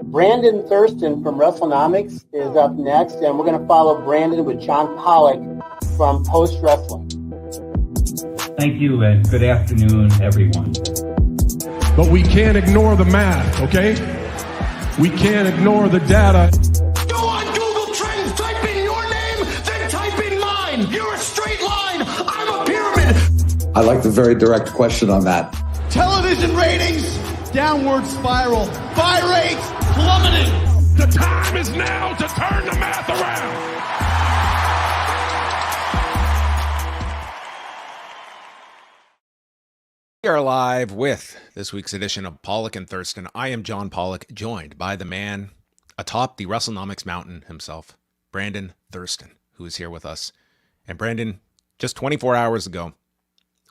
Brandon Thurston from Wrestlenomics is up next, and we're going to follow Brandon with John Pollock from Post Wrestling. Thank you, and good afternoon, everyone. But we can't ignore the math, okay? We can't ignore the data. Go on Google Trends, type in your name, then type in mine. You're a straight line. I'm a pyramid. I like the very direct question on that. Television ratings, downward spiral. Buy rates, plummeting. The time is now to turn the math around. We are live with this week's edition of Pollock and Thurston. I am John Pollock, joined by the man atop the Wrestlenomics mountain himself, Brandon Thurston, who is here with us. And Brandon, just 24 hours ago,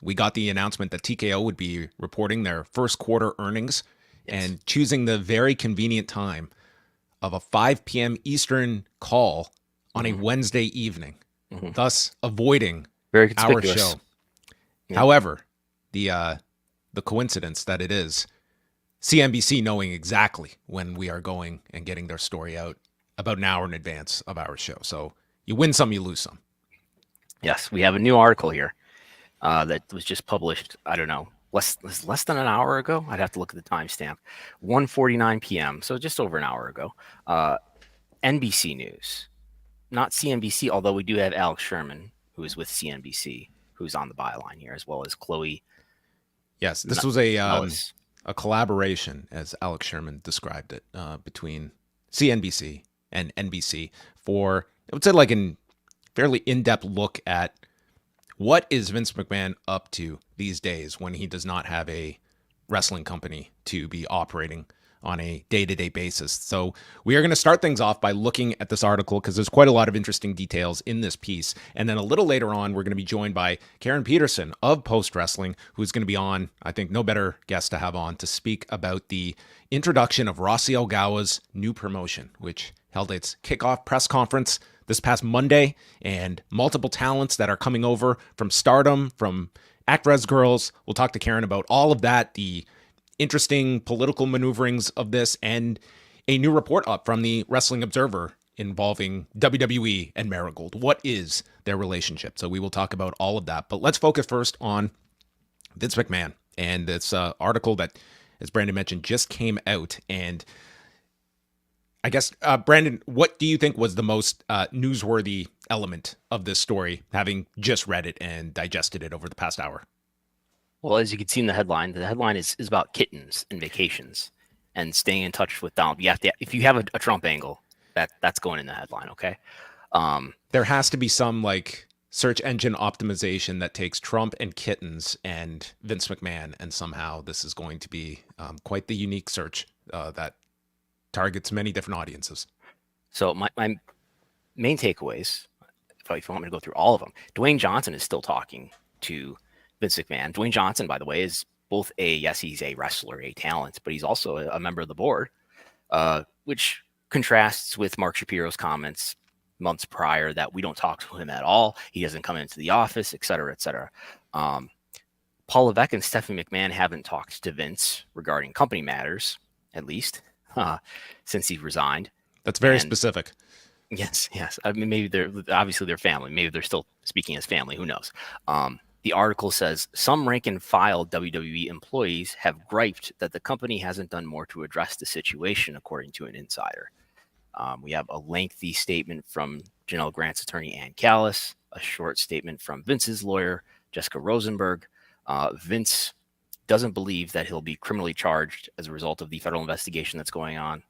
we got the announcement that TKO would be reporting their first quarter earnings and choosing the very convenient time of a 5 p.m. Eastern call on a Wednesday evening, thus avoiding very our show. Yeah. However, the coincidence that it is CNBC knowing exactly when we are going and getting their story out about an hour in advance of our show. So you win some, you lose some. Yes, we have a new article here that was just published, I don't know, less than an hour ago. I'd have to look at the timestamp. 1:49 p.m., so just over an hour ago. NBC News, not CNBC, although we do have Alex Sherman, who is with CNBC, who's on the byline here, as well as Chloe. Yes, this was a collaboration, as Alex Sherman described it, between CNBC and NBC for, I would say, like a fairly in-depth look at what is Vince McMahon up to these days when he does not have a wrestling company to be operating on a day-to-day basis. So we are going to start things off by looking at this article because there's quite a lot of interesting details in this piece. And then a little later on, we're going to be joined by Karen Peterson of Post Wrestling, who's going to be on, I think no better guest to have on to speak about the introduction of Rossy Ogawa's new promotion, which held its kickoff press conference this past Monday, and multiple talents that are coming over from Stardom, from Actress Girls. We'll talk to Karen about all of that, the interesting political maneuverings of this, and a new report up from the Wrestling Observer involving WWE and Marigold. What is their relationship? So we will talk about all of that. But let's focus first on Vince McMahon and this article that, as Brandon mentioned, just came out. And I guess, Brandon, what do you think was the most newsworthy element of this story, having just read it and digested it over the past hour? Well, as you can see in the headline is about kittens and vacations and staying in touch with Donald. You have to, if you have a Trump angle, that's going in the headline, okay? There has to be some like search engine optimization that takes Trump and kittens and Vince McMahon, and somehow this is going to be quite the unique search that targets many different audiences. So my main takeaways, if you want me to go through all of them, Dwayne Johnson is still talking to Vince McMahon. Dwayne Johnson, by the way, is both he's a wrestler, a talent, but he's also a member of the board, which contrasts with Mark Shapiro's comments months prior that we don't talk to him at all. He doesn't come into the office, et cetera, et cetera. Paul Levesque and Stephanie McMahon haven't talked to Vince regarding company matters, at least, since he resigned. That's very specific. Yes. I mean, maybe they're family. Maybe they're still speaking as family. Who knows? The article says some rank and file WWE employees have griped that the company hasn't done more to address the situation, according to an insider. We have a lengthy statement from Janel Grant's attorney, Ann Callis, a short statement from Vince's lawyer, Jessica Rosenberg. Vince doesn't believe that he'll be criminally charged as a result of the federal investigation that's going on,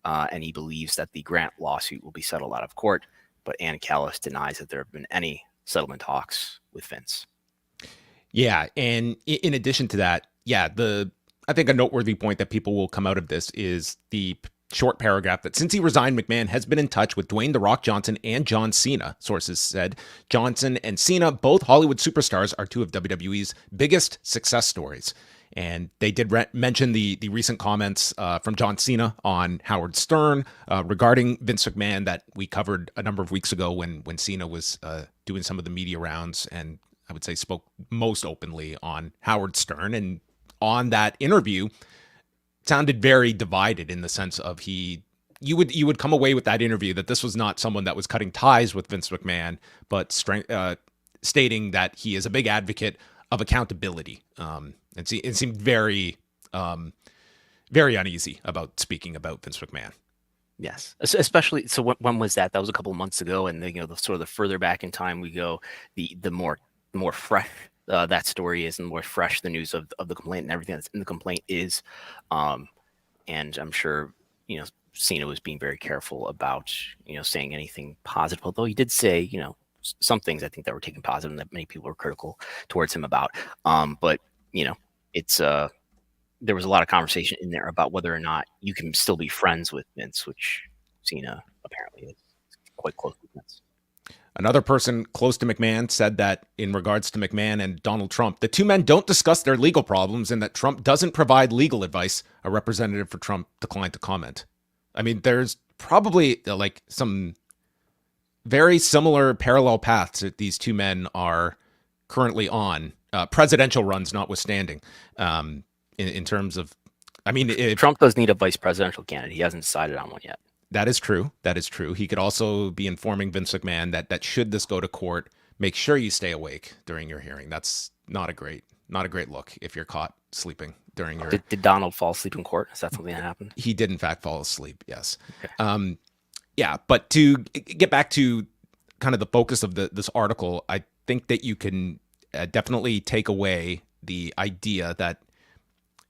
and he believes that the Grant lawsuit will be settled out of court, but Ann Callis denies that there have been any settlement talks with Vince. Yeah, and in addition to that, I think a noteworthy point that people will come out of this is the short paragraph that since he resigned, McMahon has been in touch with Dwayne "The Rock" Johnson and John Cena. Sources said Johnson and Cena, both Hollywood superstars, are two of WWE's biggest success stories. And they did mention the recent comments from John Cena on Howard Stern regarding Vince McMahon that we covered a number of weeks ago when Cena was doing some of the media rounds, and I would say spoke most openly on Howard Stern. And on that interview, sounded very divided in the sense of you would come away with that interview that this was not someone that was cutting ties with Vince McMahon, but stating that he is a big advocate of accountability. It seemed very, very uneasy about speaking about Vince McMahon. Yes, especially. So when was that? That was a couple of months ago, and the sort of the further back in time we go, the more fresh that story is, and the more fresh the news of the complaint and everything that's in the complaint is. And I'm sure Cena was being very careful about saying anything positive, although he did say some things I think that were taken positive and that many people were critical towards him about. But it's there was a lot of conversation in there about whether or not you can still be friends with Vince, which Cena apparently is quite close with Vince. Another person close to McMahon said that in regards to McMahon and Donald Trump, the two men don't discuss their legal problems and that Trump doesn't provide legal advice. A representative for Trump declined to comment. I mean, there's probably like some very similar parallel paths that these two men are currently on, presidential runs notwithstanding. In terms of, I mean, Trump does need a vice presidential candidate. He hasn't decided on one yet. That is true. That is true. He could also be informing Vince McMahon that should this go to court, make sure you stay awake during your hearing. That's not a great look if you're caught sleeping during your. Did Donald fall asleep in court? Is that something that happened? He did in fact fall asleep. Yes. Okay. Yeah, but to get back to kind of the focus of this article, I think that you can definitely take away the idea that,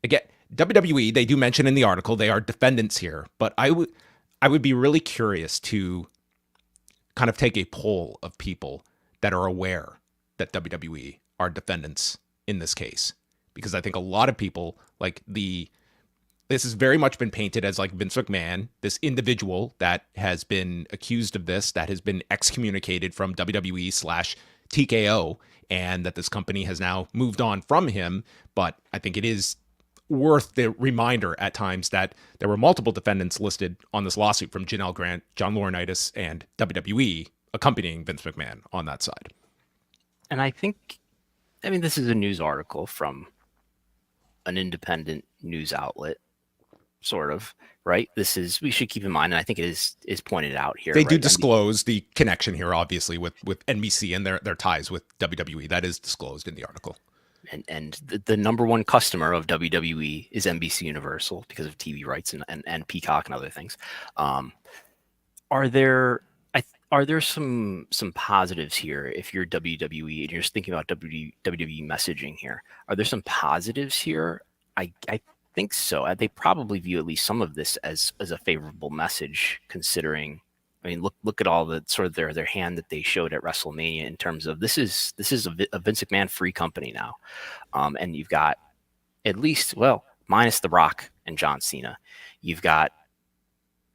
again, WWE, they do mention in the article they are defendants here, but I would be really curious to kind of take a poll of people that are aware that WWE are defendants in this case, because I think a lot of people this has very much been painted as like Vince McMahon, this individual that has been accused of this, that has been excommunicated from WWE/TKO, and that this company has now moved on from him. But I think it is worth the reminder at times that there were multiple defendants listed on this lawsuit, from Janel Grant, John Laurinaitis, and WWE accompanying Vince McMahon on that side. And I mean, this is a news article from an independent news outlet, sort of, right? We should keep in mind, and I think it is pointed out here. They do disclose the connection here, obviously, with NBC and their ties with WWE. That is disclosed in the article. And the number one customer of WWE is NBC Universal because of TV rights and Peacock and other things. Are there some positives here if you're WWE and you're just thinking about WWE messaging here? Are there some positives here? I think so. They probably view at least some of this as a favorable message, considering. I mean, look at all the sort of their hand that they showed at WrestleMania in terms of this is a Vince McMahon free company now, and you've got at least, well, minus The Rock and John Cena, you've got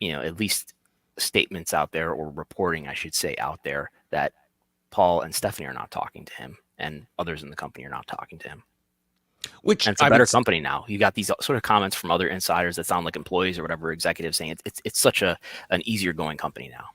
at least statements out there, or reporting I should say out there, that Paul and Stephanie are not talking to him and others in the company are not talking to him. And it's a better company now. You got these sort of comments from other insiders that sound like employees or whatever, executives saying it's such an easier going company now.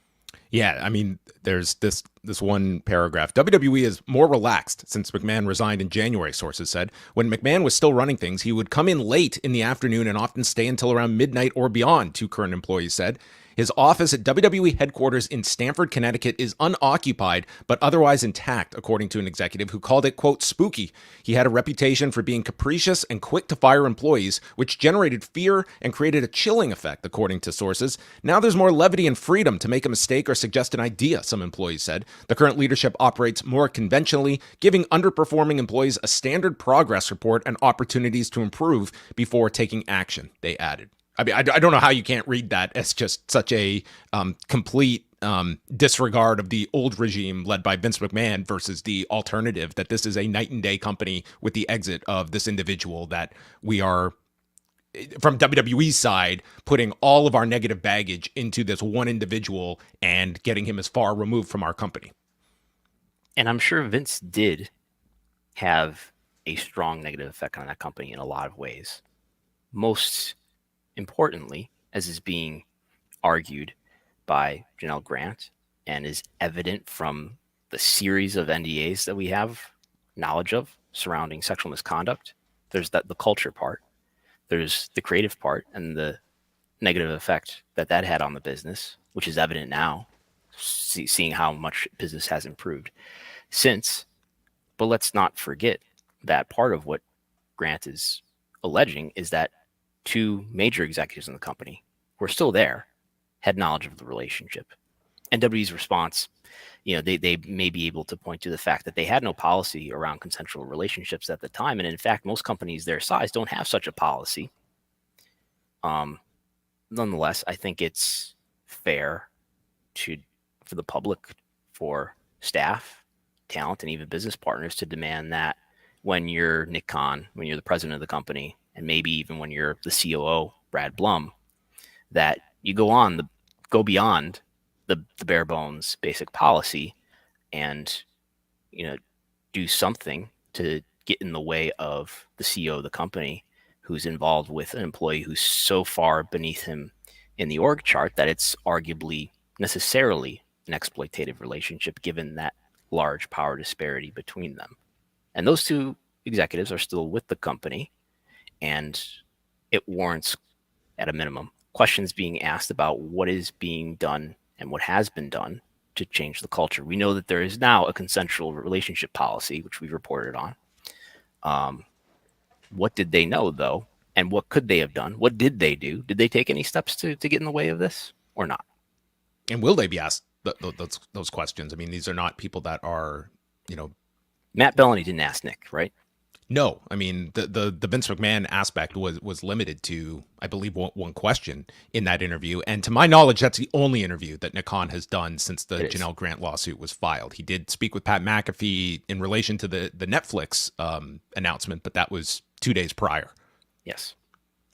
Yeah, I mean, there's this one paragraph. WWE is more relaxed since McMahon resigned in January, sources said. When McMahon was still running things, he would come in late in the afternoon and often stay until around midnight or beyond, two current employees said. His office at WWE headquarters in Stamford, Connecticut is unoccupied, but otherwise intact, according to an executive who called it, quote, spooky. He had a reputation for being capricious and quick to fire employees, which generated fear and created a chilling effect, according to sources. Now there's more levity and freedom to make a mistake or suggest an idea, some employees said. The current leadership operates more conventionally, giving underperforming employees a standard progress report and opportunities to improve before taking action, they added. I mean, I don't know how you can't read that as just such a complete disregard of the old regime led by Vince McMahon versus the alternative, that this is a night and day company with the exit of this individual, that we are, from WWE's side, putting all of our negative baggage into this one individual and getting him as far removed from our company. And I'm sure Vince did have a strong negative effect on that company in a lot of ways. Most importantly, as is being argued by Janel Grant and is evident from the series of NDAs that we have knowledge of surrounding sexual misconduct, there's the culture part. There's the creative part and the negative effect that had on the business, which is evident now, seeing how much business has improved since. But let's not forget that part of what Grant is alleging is that 2 major executives in the company who are still there had knowledge of the relationship. NWE's response, they may be able to point to the fact that they had no policy around consensual relationships at the time. And in fact, most companies their size don't have such a policy. Nonetheless, I think it's fair for the public, for staff, talent, and even business partners to demand that when you're Nick Khan, when you're the president of the company, and maybe even when you're the COO, Brad Blum, that you go beyond the bare bones basic policy and, do something to get in the way of the CEO of the company who's involved with an employee who's so far beneath him in the org chart that it's arguably necessarily an exploitative relationship given that large power disparity between them. And those 2 executives are still with the company, and it warrants, at a minimum, questions being asked about what is being done and what has been done to change the culture. We know that there is now a consensual relationship policy, which we reported on. What did they know, though? And what could they have done? What did they do? Did they take any steps to get in the way of this or not? And will they be asked those questions? I mean, these are not people that are, Matt Bellany didn't ask Nick, right? No, I mean the Vince McMahon aspect was limited to, I believe, one question in that interview, and to my knowledge, that's the only interview that Nick Khan has done since the Janel Grant lawsuit was filed. He did speak with Pat McAfee in relation to the Netflix announcement, but that was 2 days prior. Yes,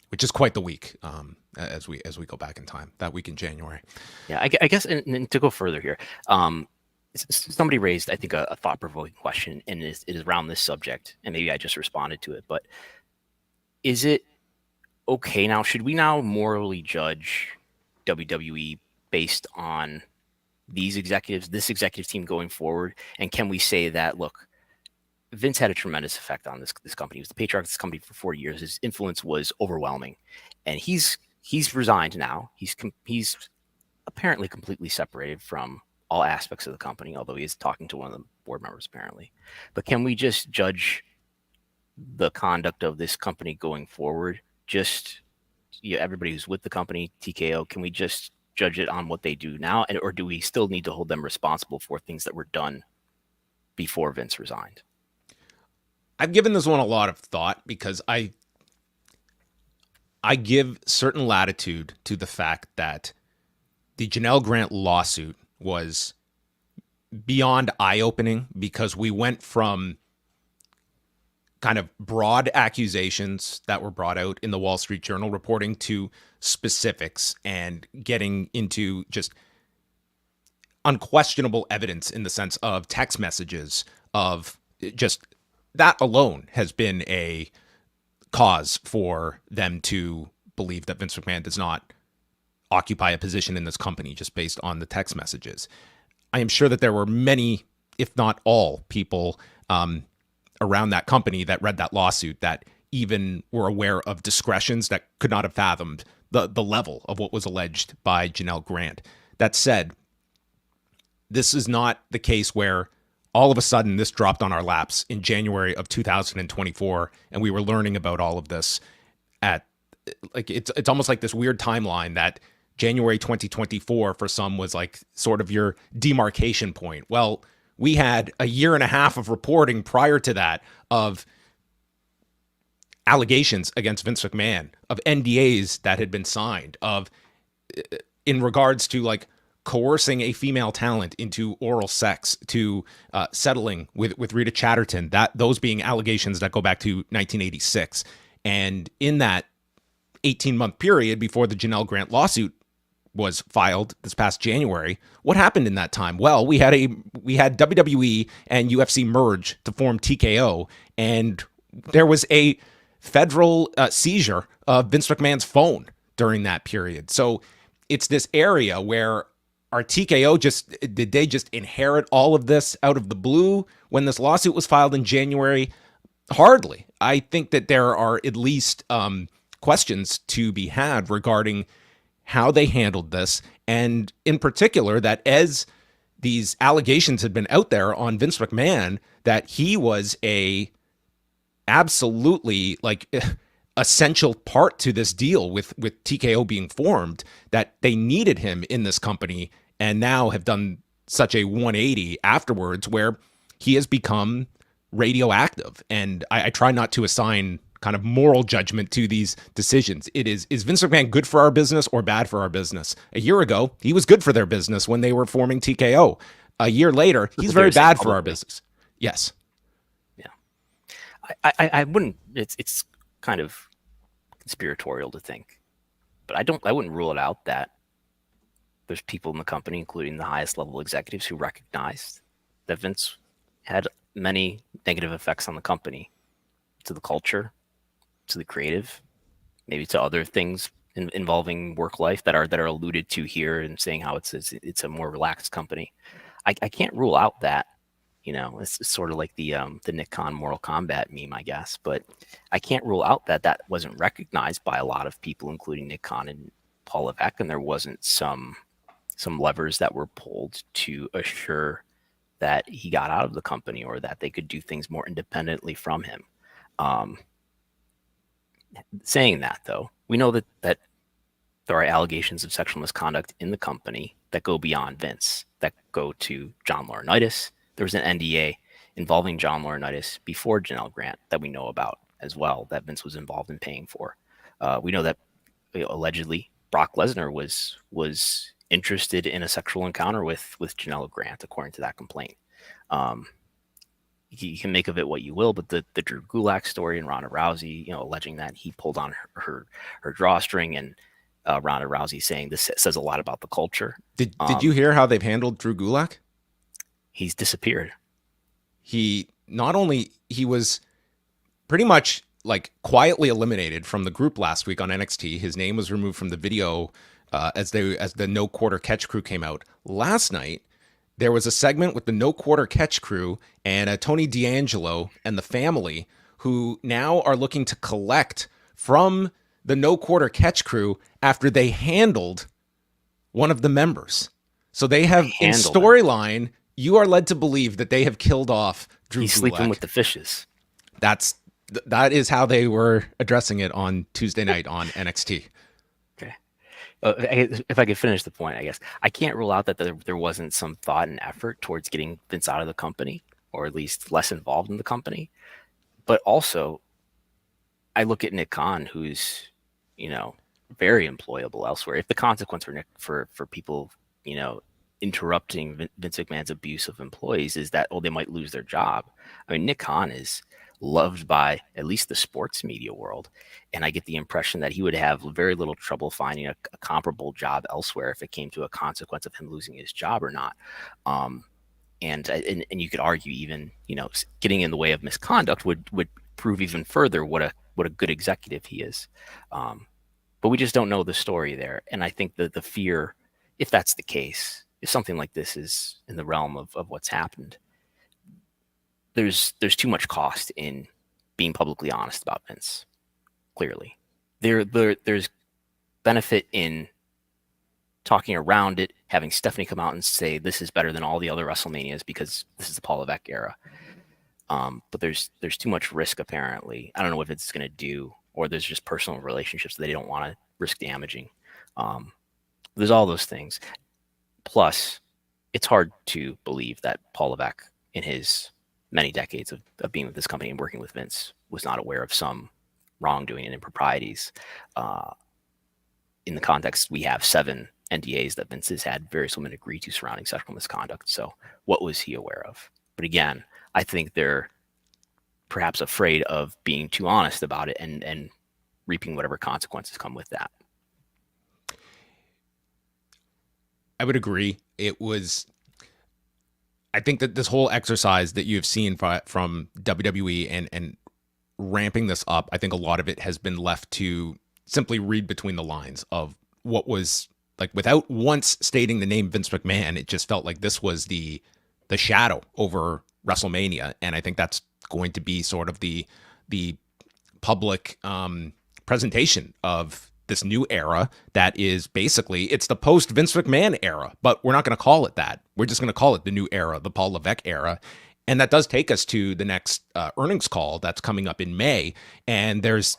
which is quite the week as we go back in time. That week in January. Yeah, I guess, and to go further here. Somebody raised, I think, a thought-provoking question, and it is around this subject, and maybe I just responded to it, but is it okay now? Should we now morally judge WWE based on these executives, this executive team going forward? And can we say that, look, Vince had a tremendous effect on this company. He was the patriarch of this company for 40 years. His influence was overwhelming, and he's resigned now. He's apparently completely separated from all aspects of the company, although he is talking to one of the board members apparently. But can we just judge the conduct of this company going forward? Just everybody who's with the company, TKO, can we just judge it on what they do now? Or do we still need to hold them responsible for things that were done before Vince resigned? I've given this one a lot of thought because I give certain latitude to the fact that the Janel Grant lawsuit was beyond eye-opening because we went from kind of broad accusations that were brought out in the Wall Street Journal reporting to specifics and getting into just unquestionable evidence in the sense of text messages of just that alone has been a cause for them to believe that Vince McMahon does not occupy a position in this company just based on the text messages. I am sure that there were many, if not all, people around that company that read that lawsuit that even were aware of discretions that could not have fathomed the level of what was alleged by Janel Grant. That said, this is not the case where all of a sudden this dropped on our laps in January of 2024 and we were learning about all of this at it's almost like this weird timeline that January 2024 for some was like sort of your demarcation point. Well, we had a year and a half of reporting prior to that of allegations against Vince McMahon, of NDAs that had been signed, of in regards to like coercing a female talent into oral sex, to settling with Rita Chatterton, that those being allegations that go back to 1986. And in that 18-month period before the Janel Grant lawsuit was filed this past January, what happened in that time? Well, we had WWE and UFC merge to form TKO, and there was a federal seizure of Vince McMahon's phone during that period. So it's this area where our TKO did they just inherit all of this out of the blue when this lawsuit was filed in January? Hardly. I think that there are at least questions to be had regarding how they handled this, and in particular that as these allegations had been out there on Vince McMahon that he was a absolutely like essential part to this deal with TKO being formed, that they needed him in this company, and now have done such a 180 afterwards where he has become radioactive. And I try not to assign kind of moral judgment to these decisions. Is Vince McMahon good for our business or bad for our business? A year ago, he was good for their business when they were forming TKO. A year later, he's very bad for our business. Yes. Yeah. I wouldn't, it's kind of conspiratorial to think, but I wouldn't rule it out that there's people in the company, including the highest level executives, who recognized that Vince had many negative effects on the company, to the culture, to the creative, maybe to other things involving work life that are alluded to here, and saying how it's a more relaxed company. I can't rule out that, it's sort of like the Nick Khan Mortal Kombat meme, I guess, but I can't rule out that wasn't recognized by a lot of people, including Nick Khan and Paul Levesque, and there wasn't some levers that were pulled to assure that he got out of the company, or that they could do things more independently from him. Saying that, though, we know that there are allegations of sexual misconduct in the company that go beyond Vince, that go to John Laurinaitis. There was an NDA involving John Laurinaitis before Janel Grant that we know about as well, that Vince was involved in paying for. We know that allegedly Brock Lesnar was interested in a sexual encounter with Janel Grant, according to that complaint. You can make of it what you will, but the Drew Gulak story and Ronda Rousey, alleging that he pulled on her drawstring, and Ronda Rousey saying this says a lot about the culture. Did you hear how they've handled Drew Gulak? He's disappeared. He was pretty much like quietly eliminated from the group last week on NXT. His name was removed from the video as the No Quarter Catch crew came out. Last night, there was a segment with the No Quarter Catch crew and Tony D'Angelo and the family, who now are looking to collect from the No Quarter Catch crew after they handled one of the members. So they have, in storyline, you are led to believe that they have killed off Drew Gulak. He's sleeping with the fishes. That is how they were addressing it on Tuesday night on NXT. Okay. If I could finish the point, I guess I can't rule out that there wasn't some thought and effort towards getting Vince out of the company, or at least less involved in the company. But also, I look at Nick Khan, who's, very employable elsewhere. If the consequence for people, interrupting Vince McMahon's abuse of employees is that, they might lose their job. I mean, Nick Khan is loved by at least the sports media world, and I get the impression that he would have very little trouble finding a comparable job elsewhere if it came to a consequence of him losing his job or not. And you could argue even, getting in the way of misconduct would prove even further what a good executive he is. But we just don't know the story there. And I think that the fear, if that's the case, if something like this is in the realm of what's happened, there's too much cost in being publicly honest about Vince. Clearly, there's benefit in talking around it, having Stephanie come out and say this is better than all the other WrestleManias because this is the Paul Levesque era. But there's too much risk, apparently. I don't know what it's going to do, or there's just personal relationships that they don't want to risk damaging. There's all those things. Plus, it's hard to believe that Paul Levesque, in his many decades of being with this company and working with Vince, was not aware of some wrongdoing and improprieties. In the context, we have 7 NDAs that Vince has had various women agree to surrounding sexual misconduct. So what was he aware of? But again, I think they're perhaps afraid of being too honest about it and reaping whatever consequences come with that. I would agree. I think that this whole exercise that you've seen from WWE and ramping this up, I think a lot of it has been left to simply read between the lines of what was, like, without once stating the name Vince McMahon, it just felt like this was the shadow over WrestleMania. And I think that's going to be sort of the public presentation of this new era that is basically, it's the post Vince McMahon era, but we're not going to call it that. We're just going to call it the new era, the Paul Levesque era. And that does take us to the next earnings call that's coming up in May. And there's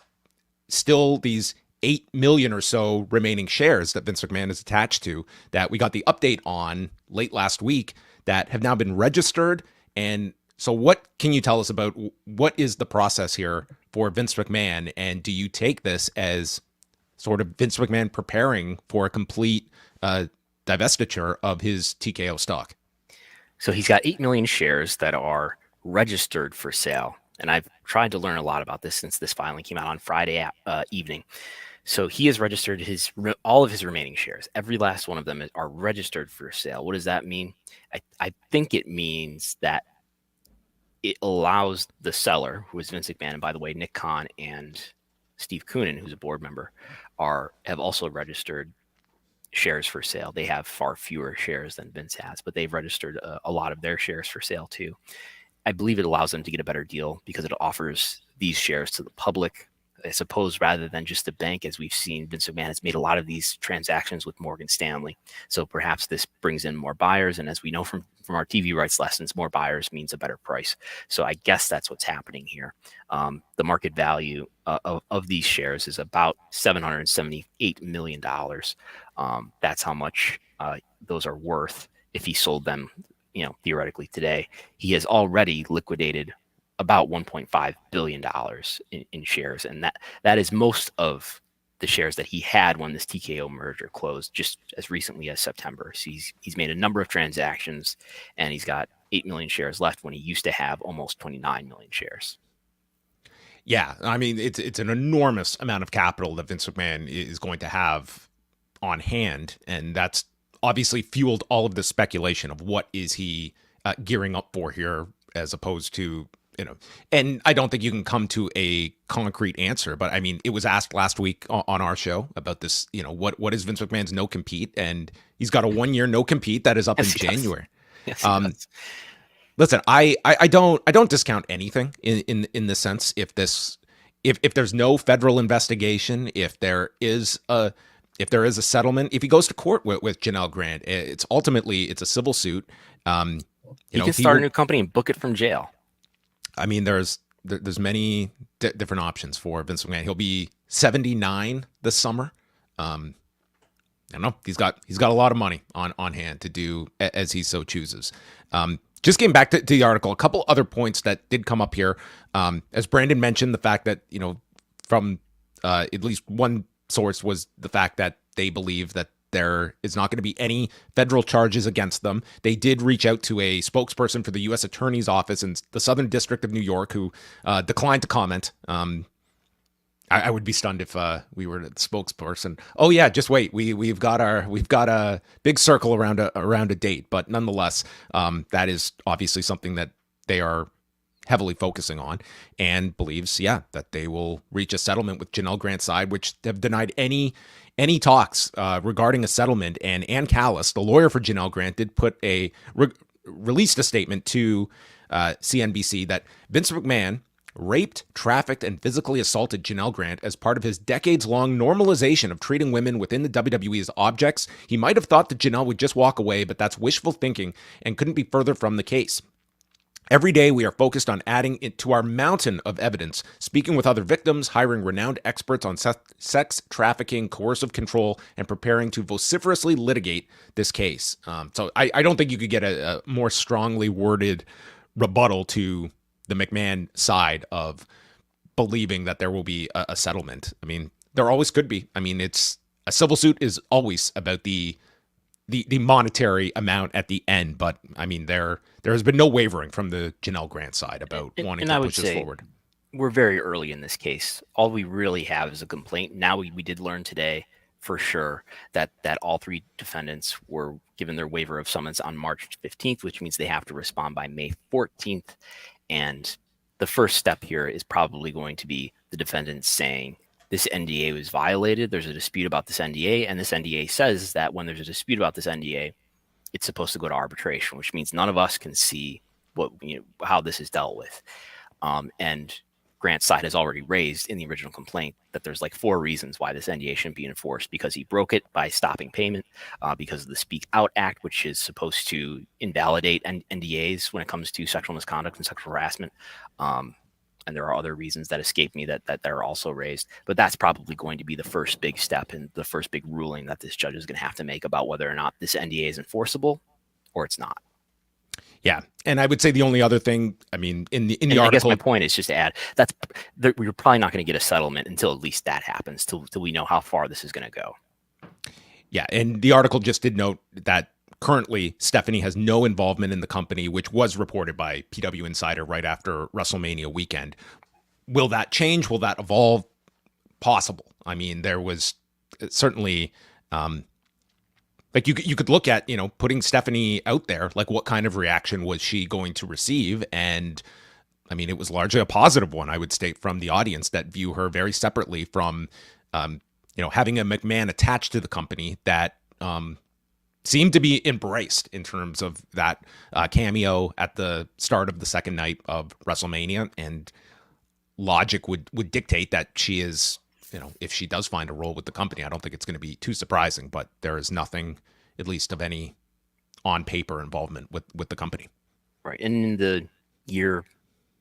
still these 8 million or so remaining shares that Vince McMahon is attached to that we got the update on late last week that have now been registered. And so what can you tell us about what is the process here for Vince McMahon? And do you take this as sort of Vince McMahon preparing for a complete divestiture of his TKO stock? So he's got 8 million shares that are registered for sale. And I've tried to learn a lot about this since this filing came out on Friday evening. So he has registered all of his remaining shares. Every last one of them are registered for sale. What does that mean? I think it means that it allows the seller, who is Vince McMahon, and by the way, Nick Khan and Steve Koonin, who's a board member, have also registered shares for sale. They have far fewer shares than Vince has, but they've registered a lot of their shares for sale too. I believe it allows them to get a better deal because it offers these shares to the public, I suppose, rather than just the bank. As we've seen, Vince McMahon has made a lot of these transactions with Morgan Stanley. So perhaps this brings in more buyers. And as we know from our TV rights lessons, more buyers means a better price. So I guess that's what's happening here. The market value of these shares is about $778 million. That's how much those are worth if he sold them, theoretically today. He has already liquidated about $1.5 billion in shares. And that is most of the shares that he had when this TKO merger closed just as recently as September. So he's made a number of transactions, and he's got 8 million shares left when he used to have almost 29 million shares. Yeah, I mean, it's an enormous amount of capital that Vince McMahon is going to have on hand, and that's obviously fueled all of the speculation of what is he gearing up for here, as opposed to, and I don't think you can come to a concrete answer, but I mean, it was asked last week on our show about this, what is Vince McMahon's no compete? And he's got a 1-year no compete that is up in January. Yes, he does. Listen, I don't discount anything in the sense if there's no federal investigation, if there is a settlement, if he goes to court with Janel Grant, it's a civil suit. He can start a new company and book it from jail. I mean, there's many different options for Vince McMahon. He'll be 79 this summer. I don't know. He's got a lot of money on hand to do as he so chooses. Just getting back to the article, a couple other points that did come up here. As Brandon mentioned, the fact that, from at least one source was the fact that they believe that there is not going to be any federal charges against them. They did reach out to a spokesperson for the U.S. Attorney's Office in the Southern District of New York who declined to comment. I would be stunned if we were the spokesperson. Oh yeah, just wait. We've got a big circle around a date, but nonetheless, that is obviously something that they are heavily focusing on, and believes, that they will reach a settlement with Janel Grant's side, which have denied any talks regarding a settlement. And Ann Callis, the lawyer for Janel Grant, did released a statement to CNBC that Vince McMahon raped, trafficked, and physically assaulted Janel Grant as part of his decades-long normalization of treating women within the WWE as objects. He might have thought that Janel would just walk away, but that's wishful thinking and couldn't be further from the case. Every day, we are focused on adding it to our mountain of evidence, speaking with other victims, hiring renowned experts on sex trafficking, coercive control, and preparing to vociferously litigate this case. So I don't think you could get a more strongly worded rebuttal to the McMahon side of believing that there will be a settlement. I mean, there always could be. I mean, it's a civil suit is always about the monetary amount at the end, but I mean, there has been no wavering from the Janel Grant side about wanting to push this forward. We're very early in this case. All we really have is a complaint. Now we did learn today for sure that all three defendants were given their waiver of summons on March 15th, which means they have to respond by May 14th. And the first step here is probably going to be the defendants saying this NDA was violated. There's a dispute about this NDA, and this NDA says that when there's a dispute about this NDA, it's supposed to go to arbitration, which means none of us can see how this is dealt with. And Grant's side has already raised in the original complaint that there's like 4 reasons why this NDA shouldn't be enforced: because he broke it by stopping payment, because of the Speak Out Act, which is supposed to invalidate NDAs when it comes to sexual misconduct and sexual harassment. And there are other reasons that escape me that are also raised. But that's probably going to be the first big step and the first big ruling that this judge is going to have to make about whether or not this NDA is enforceable or it's not. Yeah, and I would say the only other thing, I mean, in the I article, guess my point is just to add we're probably not going to get a settlement until at least that happens, till we know how far this is going to go. Yeah, and the article just did note that currently Stephanie has no involvement in the company, which was reported by PW Insider right after WrestleMania weekend. Will that change? Will that evolve? Possible. I mean, there was certainly. Like you could look at, putting Stephanie out there, like what kind of reaction was she going to receive? And I mean, it was largely a positive one, I would state, from the audience that view her very separately from, having a McMahon attached to the company that seemed to be embraced in terms of that cameo at the start of the second night of WrestleMania. And logic would dictate that she is, if she does find a role with the company, I don't think it's going to be too surprising, but there is nothing, at least of any on paper involvement with the company. Right. And in the year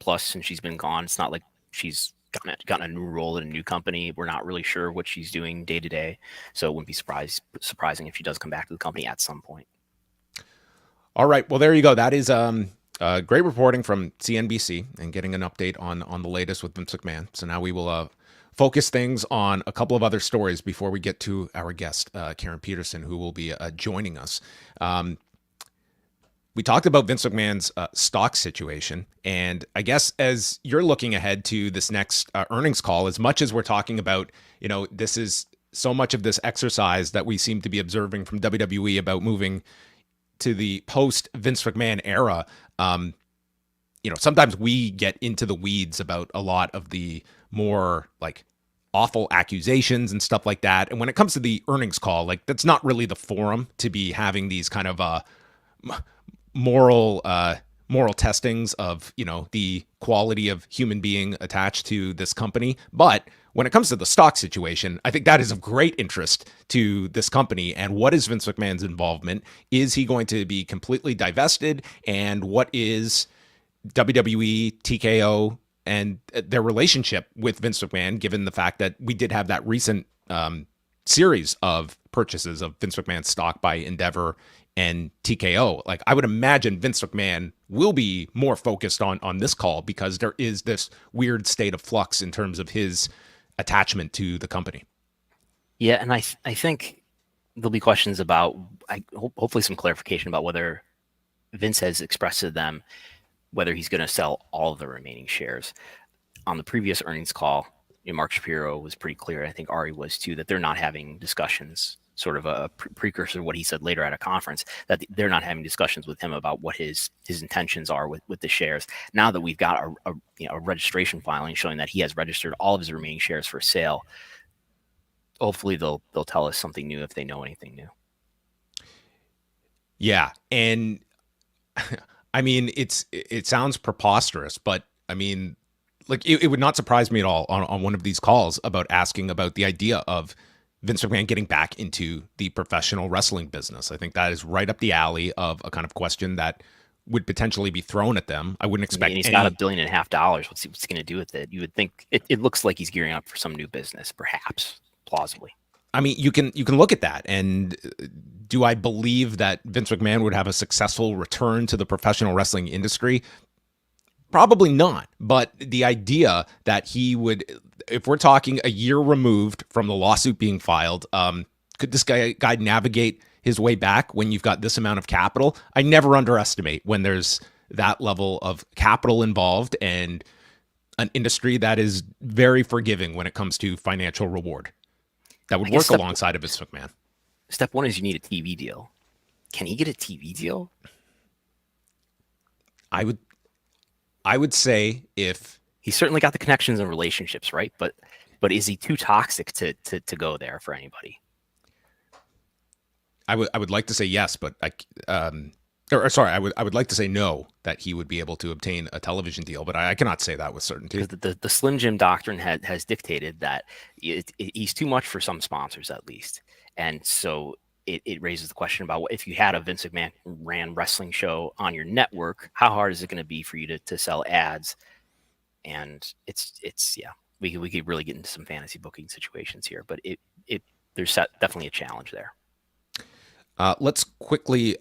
plus since she's been gone, it's not like she's gotten a new role in a new company. We're not really sure what she's doing day to day. So it wouldn't be surprising if she does come back to the company at some point. All right. Well, there you go. That is great reporting from CNBC and getting an update on the latest with Vince McMahon. So now we will focus things on a couple of other stories before we get to our guest, Karen Peterson, who will be joining us. We talked about Vince McMahon's stock situation, and I guess as you're looking ahead to this next earnings call, as much as we're talking about, this is so much of this exercise that we seem to be observing from WWE about moving to the post Vince McMahon era. Sometimes we get into the weeds about a lot of the more like awful accusations and stuff like that. And when it comes to the earnings call, like that's not really the forum to be having these kind of moral testings of, the quality of human being attached to this company. But when it comes to the stock situation, I think that is of great interest to this company. And what is Vince McMahon's involvement? Is he going to be completely divested? And what is WWE, TKO, and their relationship with Vince McMahon, given the fact that we did have that recent series of purchases of Vince McMahon's stock by Endeavor and TKO? Like, I would imagine Vince McMahon will be more focused on this call because there is this weird state of flux in terms of his attachment to the company. Yeah, and I think there'll be questions about, hopefully some clarification about whether Vince has expressed to them whether he's going to sell all of the remaining shares. On the previous earnings call, Mark Shapiro was pretty clear, I think Ari was too, that they're not having discussions, sort of a precursor to what he said later at a conference, that they're not having discussions with him about what his intentions are with the shares. Now that we've got a registration filing showing that he has registered all of his remaining shares for sale, hopefully they'll tell us something new if they know anything new. Yeah, and I mean, it sounds preposterous, but I mean, like it would not surprise me at all on one of these calls about asking about the idea of Vince McMahon getting back into the professional wrestling business. I think that is right up the alley of a kind of question that would potentially be thrown at them. I wouldn't expect. He's got $1.5 billion. What's he going to do with it? You would think it looks like he's gearing up for some new business, perhaps, plausibly. I mean, you can look at that, and do I believe that Vince McMahon would have a successful return to the professional wrestling industry? Probably not. But the idea that he would, if we're talking a year removed from the lawsuit being filed, could this guy navigate his way back when you've got this amount of capital? I never underestimate when there's that level of capital involved and an industry that is very forgiving when it comes to financial reward. That would work alongside of Vince McMahon. Step one is you need a TV deal. Can he get a TV deal? I would say if he's certainly got the connections and relationships, right? But is he too toxic to go there for anybody? I would like to say yes, but or sorry, I would like to say no, that he would be able to obtain a television deal, but I cannot say that with certainty. The Slim Jim doctrine has dictated that he's too much for some sponsors, at least. And so it raises the question about if you had a Vince McMahon ran wrestling show on your network, how hard is it going to be for you to sell ads? And it's we could really get into some fantasy booking situations here, but there's definitely a challenge there. Let's quickly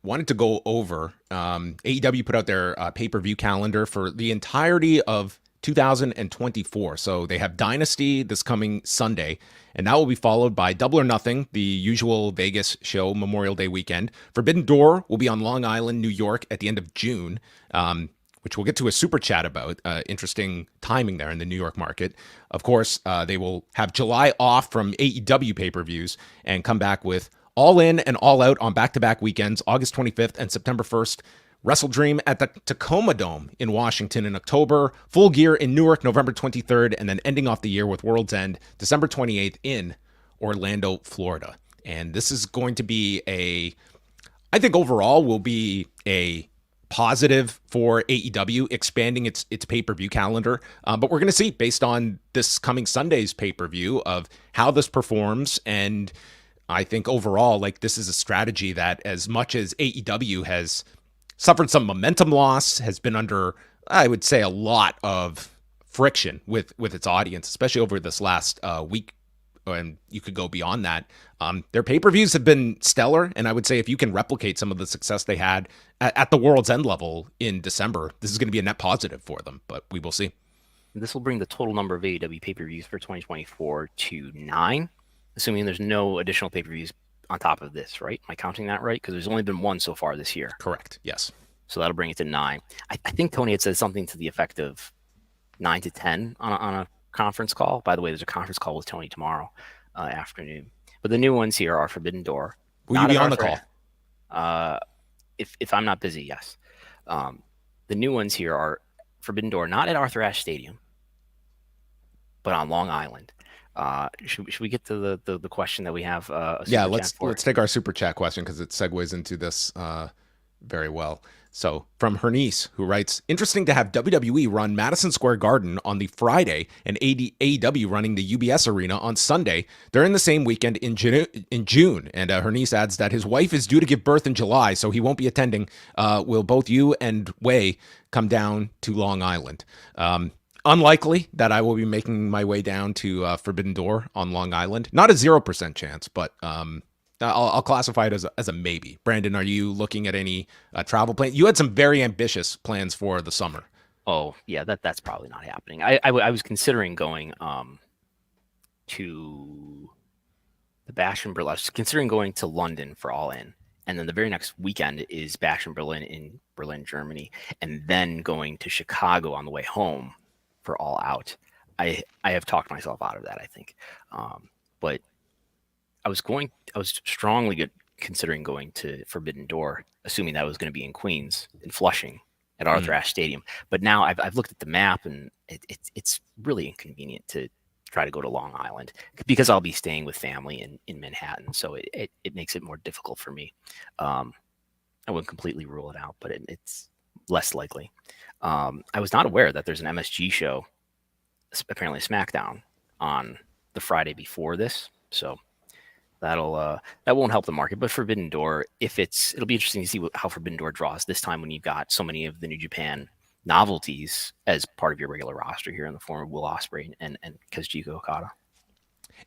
wanted to go over AEW put out their pay-per-view calendar for the entirety of 2024. So they have Dynasty this coming Sunday, and that will be followed by Double or Nothing, the usual Vegas show, Memorial Day weekend. Forbidden Door will be on Long Island, New York at the end of June, which we'll get to a super chat about. Interesting timing there in the New York market. Of course, they will have July off from AEW pay-per-views and come back with All In and All Out on back-to-back weekends, August 25th and September 1st. Wrestle Dream at the Tacoma Dome in Washington in October, Full Gear in Newark November 23rd, and then ending off the year with World's End December 28th in Orlando, Florida. And this is going to be I think overall will be a positive for AEW expanding its pay-per-view calendar. But we're going to see, based on this coming Sunday's pay-per-view, of how this performs. And I think overall, like, this is a strategy that, as much as AEW has suffered some momentum loss, has been under, I would say, a lot of friction with its audience, especially over this last week, and you could go beyond that. Their pay-per-views have been stellar, and I would say if you can replicate some of the success they had at the World's End level in December, this is going to be a net positive for them, but we will see. This will bring the total number of AEW pay-per-views for 2024 to 9, assuming there's no additional pay-per-views on top of this, right? Am I counting that right? Because there's only been one so far this year. Correct, yes. So that'll bring it to 9. I think Tony had said something to the effect of 9 to 10 on a conference call. By the way, there's a conference call with Tony tomorrow afternoon. But the new ones here are Forbidden Door. Will you be on the call? If I'm not busy, yes. The new ones here are Forbidden Door, not at Arthur Ashe Stadium, but on Long Island. Should we get to the question that we have? Let's take our super chat question because it segues into this very well. So from Hernice, who writes, interesting to have WWE run Madison Square Garden on the Friday and AEW running the UBS Arena on Sunday during the same weekend in June. And Hernice adds that his wife is due to give birth in July, so he won't be attending. Will both you and Wei come down to Long Island? Unlikely that I will be making my way down to Forbidden Door on Long Island. Not a 0% chance, but I'll classify it as a maybe. Brandon, are you looking at any travel plans? You had some very ambitious plans for the summer. Oh, yeah, that's probably not happening. I was considering going to the Bash in Berlin. I was considering going to London for All In. And then the very next weekend is Bash in Berlin, Germany. And then going to Chicago on the way home for All Out. I have talked myself out of that, I think. But I was strongly considering going to Forbidden Door, assuming that was going to be in Queens, in Flushing, at Arthur Ashe Stadium. But now I've looked at the map, and it's really inconvenient to try to go to Long Island because I'll be staying with family in Manhattan. So it makes it more difficult for me. I wouldn't completely rule it out, but it's less likely. I was not aware that there's an MSG show, apparently SmackDown, on the Friday before this. So that won't help the market. But Forbidden Door, it'll be interesting to see how Forbidden Door draws this time when you've got so many of the New Japan novelties as part of your regular roster here in the form of Will Ospreay and Kazuchika Okada.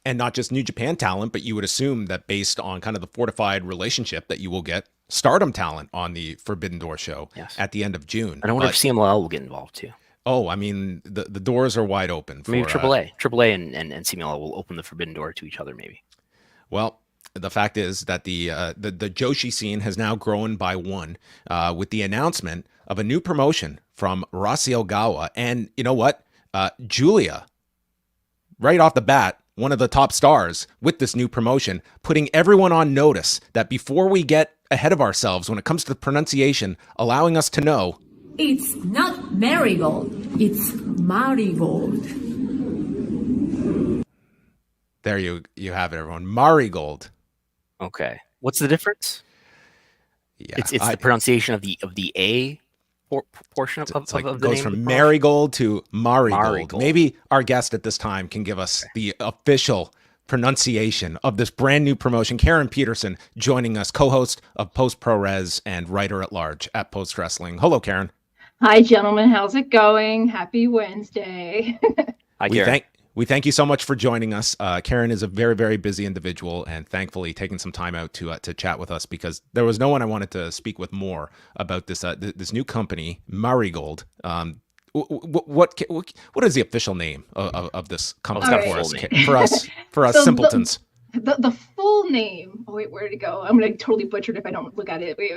And not just New Japan talent, but you would assume that based on kind of the fortified relationship that you will get Stardom talent on the Forbidden Door show at the end of June. And I wonder if CMLL will get involved too. Oh, I mean, the doors are wide open. Maybe AAA and CMLL will open the Forbidden Door to each other, maybe. Well, the fact is that the Joshi scene has now grown by one with the announcement of a new promotion from Rossy Ogawa. And you know what? Giulia, right off the bat, one of the top stars with this new promotion, putting everyone on notice that before we get ahead of ourselves when it comes to the pronunciation, allowing us to know. It's not Marigold, it's Marigold. There you have it, everyone. Marigold. Okay. What's the difference? Yeah, it's the pronunciation of the A portion of like the goes name from Marigold to Marigold. Marigold. Maybe our guest at this time can give us the official pronunciation of this brand new promotion. Karen Peterson joining us, co-host of Post Pro Res and writer at large at Post Wrestling. Hello, Karen. Hi, gentlemen. How's it going? Happy Wednesday. Hi, Karen. We thank you so much for joining us. Karen is a very, very busy individual, and thankfully taking some time out to chat with us, because there was no one I wanted to speak with more about this this new company, Marigold. What is the official name of this company for us so simpletons? The full name. Oh wait, where did it go? I'm gonna totally butcher it if I don't look at it. Wait,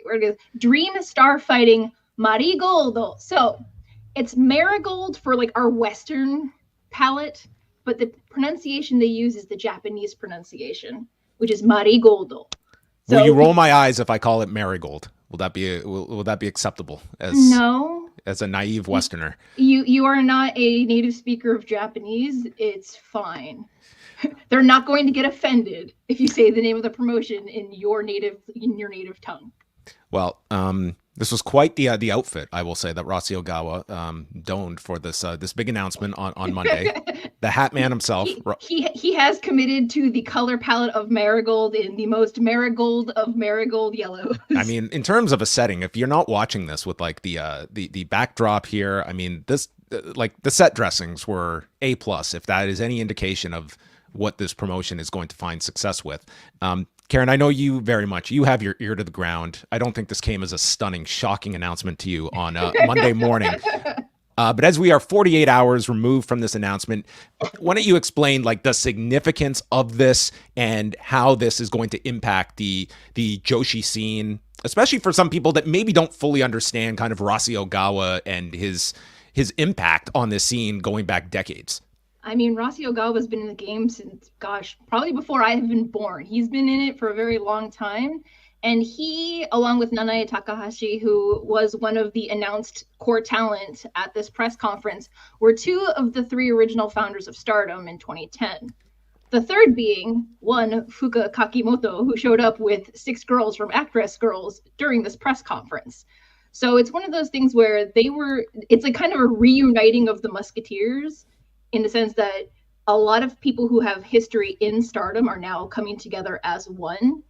where it is? Dream Star Fighting Marigold. So it's Marigold for like our Western palate, but the pronunciation they use is the Japanese pronunciation, which is Marigoldo. So, will you roll my eyes if I call it Marigold? Will that be acceptable as a naive Westerner? You are not a native speaker of Japanese. It's fine. They're not going to get offended if you say the name of the promotion in your native tongue. Well, this was quite the outfit, I will say, that Rossy Ogawa donned for this big announcement on Monday. The Hat Man himself. He has committed to the color palette of Marigold in the most marigold of marigold yellows. I mean, in terms of a setting, if you're not watching this with like the backdrop here, I mean, this like the set dressings were A+, if that is any indication of what this promotion is going to find success with. Karen, I know you very much. You have your ear to the ground. I don't think this came as a stunning, shocking announcement to you on Monday morning. But as we are 48 hours removed from this announcement, why don't you explain like the significance of this and how this is going to impact the Joshi scene, especially for some people that maybe don't fully understand kind of Rossy Ogawa and his impact on this scene going back decades. I mean, Rossy Ogawa has been in the game since, probably before I have been born. He's been in it for a very long time. And he, along with Nanae Takahashi, who was one of the announced core talent at this press conference, were two of the three original founders of Stardom in 2010. The third being one Fuka Kakimoto, who showed up with 6 girls from Actress Girls during this press conference. So it's one of those things where it's like kind of a reuniting of the Musketeers, in the sense that a lot of people who have history in Stardom are now coming together as one